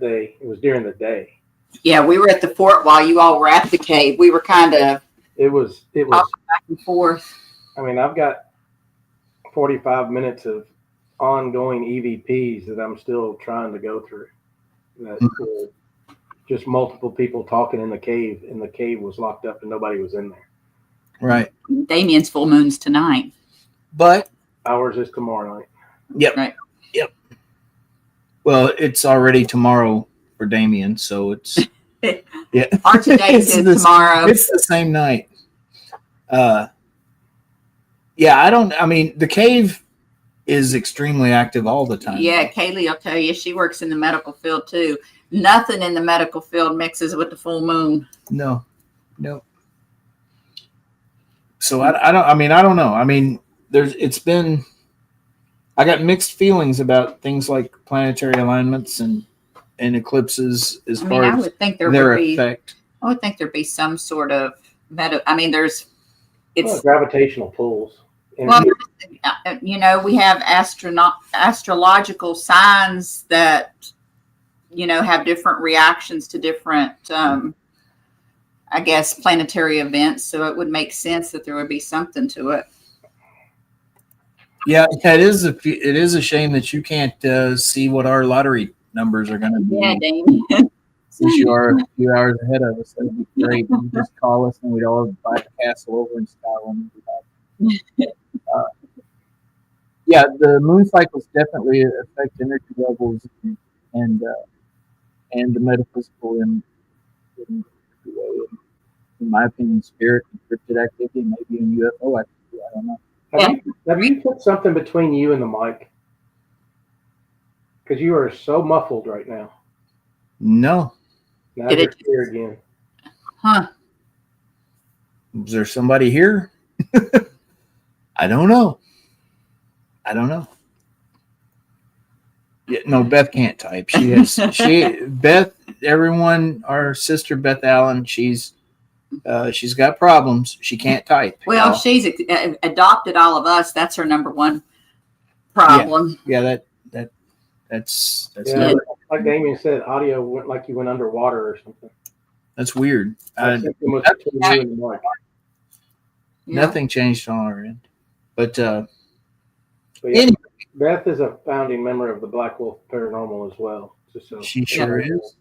day. It was during the day. Yeah, we were at the fort while you all were at the cave. We were kind of It was back and forth. I mean, I've got 45 minutes of ongoing EVPs that I'm still trying to go through. That were just multiple people talking in the cave, and the cave was locked up and nobody was in there. Right. Damien's full moon's tonight. But Ours is tomorrow night. yep. Right. Yep. Well, it's already tomorrow for Damien, so it's yeah. Our today's is tomorrow. It's the same night. Yeah, I mean, the cave is extremely active all the time. Yeah, Kaylee will tell you she works in the medical field too. Nothing in the medical field mixes with the full moon. No. So I don't know. I mean, I got mixed feelings about things like planetary alignments and eclipses as far I as would think there their would be. effect. I would think there'd be some sort of Gravitational pulls. Well, we have astrological signs that, have different reactions to different, I guess, planetary events. So it would make sense that there would be something to it. Yeah, it is a shame that you can't see what our lottery numbers are going to be. Yeah, Damien. Since you are a few hours ahead of us, that'd be great. You just call us and we'd all buy a castle over in Scotland. Yeah, the moon cycles definitely affect energy levels and the metaphysical in my opinion, spirit, encrypted activity, maybe in UFO activity. I don't know. Have you put something between you and the mic? Because you are so muffled right now. No. Now you're here again. Huh. Is there somebody here? I don't know. Yeah, no, Beth can't type. Beth, everyone, our sister Beth Allen, she's got problems. She can't type. Well, she's adopted all of us. That's her number one problem. Yeah, that's yeah, like Damien said, audio went like you went underwater or something. That's weird. Nothing changed on our end, but yeah, anyway. Beth is a founding member of the Black Wolf Paranormal as well. She sure is.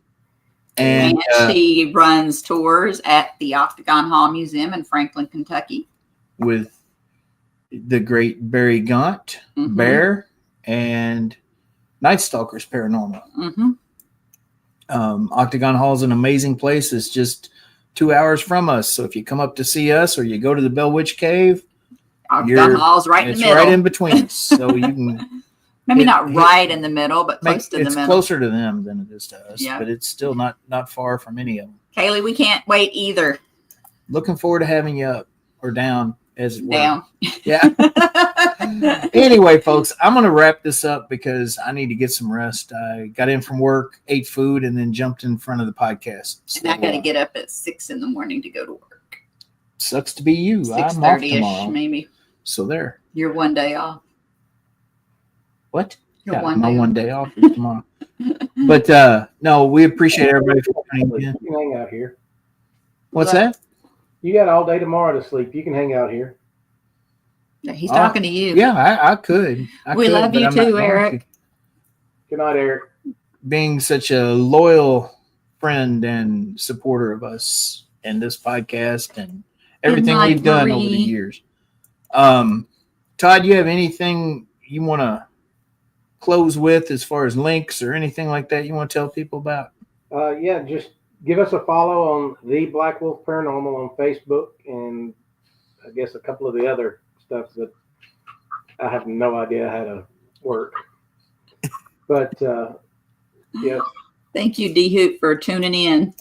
And she runs tours at the Octagon Hall Museum in Franklin, Kentucky. With the great Barry Gaunt, Bear, and Night Stalkers Paranormal. Mm-hmm. Octagon Hall is an amazing place. It's just 2 hours from us. So if you come up to see us or you go to the Bell Witch Cave, Octagon Hall's right in the middle. It's right in between us. So you can maybe not right in the middle, but close to the middle. It's closer to them than it is to us, yeah. But it's still not far from any of them. Kaylee, we can't wait either. Looking forward to having you up or down as it were. Down. Yeah. Anyway, folks, I'm going to wrap this up because I need to get some rest. I got in from work, ate food, and then jumped in front of the podcast. So, and I got to get up at 6 a.m. to go to work. Sucks to be you. 6:30ish, maybe. So there. You're one day off. What? Your Yeah, one my day one day off is tomorrow. But no, we appreciate everybody for tuning in. You can hang out here. What's that? You got all day tomorrow to sleep. You can hang out here. He's talking to you. Yeah, I could. We love you too, Eric. Good night, Eric. Being such a loyal friend and supporter of us and this podcast and everything night, we've done over the Marie. years. Todd, you have anything you want to close with as far as links or anything like that you want to tell people about? Yeah, just give us a follow on the Black Wolf Paranormal on Facebook, and I guess a couple of the other stuff that I have no idea how to work. But yeah. Thank you, D Hoop, for tuning in.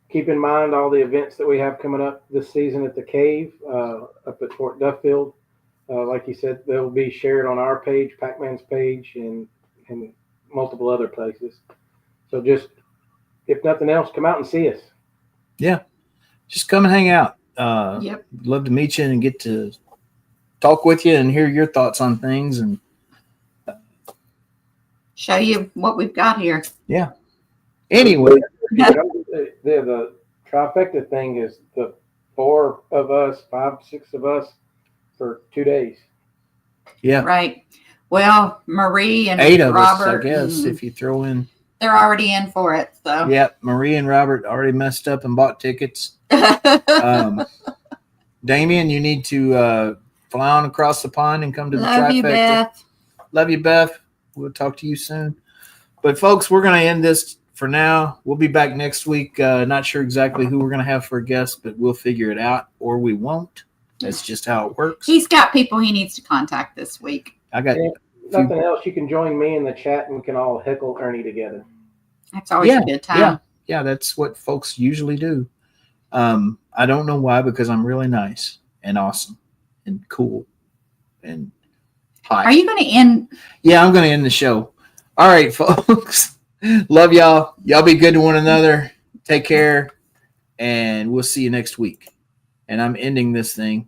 Keep in mind all the events that we have coming up this season at the Cave, up at Fort Duffield. Like you said, they'll be shared on our page, Packman's page, and multiple other places. So just, if nothing else, come out and see us. Yeah. Just come and hang out. Yep. Love to meet you and get to talk with you and hear your thoughts on things and show you what we've got here. yeah. Anyway, the trifecta thing is the 4 of us, 5, 6 of us for 2 days. yeah. Right. Well, Marie and 8 of Robert, us, I guess, if you throw in. they're already in for it. So Yep. Marie and Robert already messed up and bought tickets. Damien, you need to fly on across the pond and come to the Love trifecta. you, Beth. Love you, Beth. We'll talk to you soon. But folks, we're going to end this for now. We'll be back next week. Not sure exactly who we're going to have for a guest, but we'll figure it out, or we won't. That's just how it works. He's got people he needs to contact this week. I got Nothing else, you can join me in the chat and we can all heckle Ernie together. That's always a good time. Yeah, that's what folks usually do. I don't know why, because I'm really nice and awesome and cool and hot. Are you going to end? Yeah, I'm going to end the show. All right, folks. Love y'all. Y'all be good to one another. Take care, and we'll see you next week. And I'm ending this thing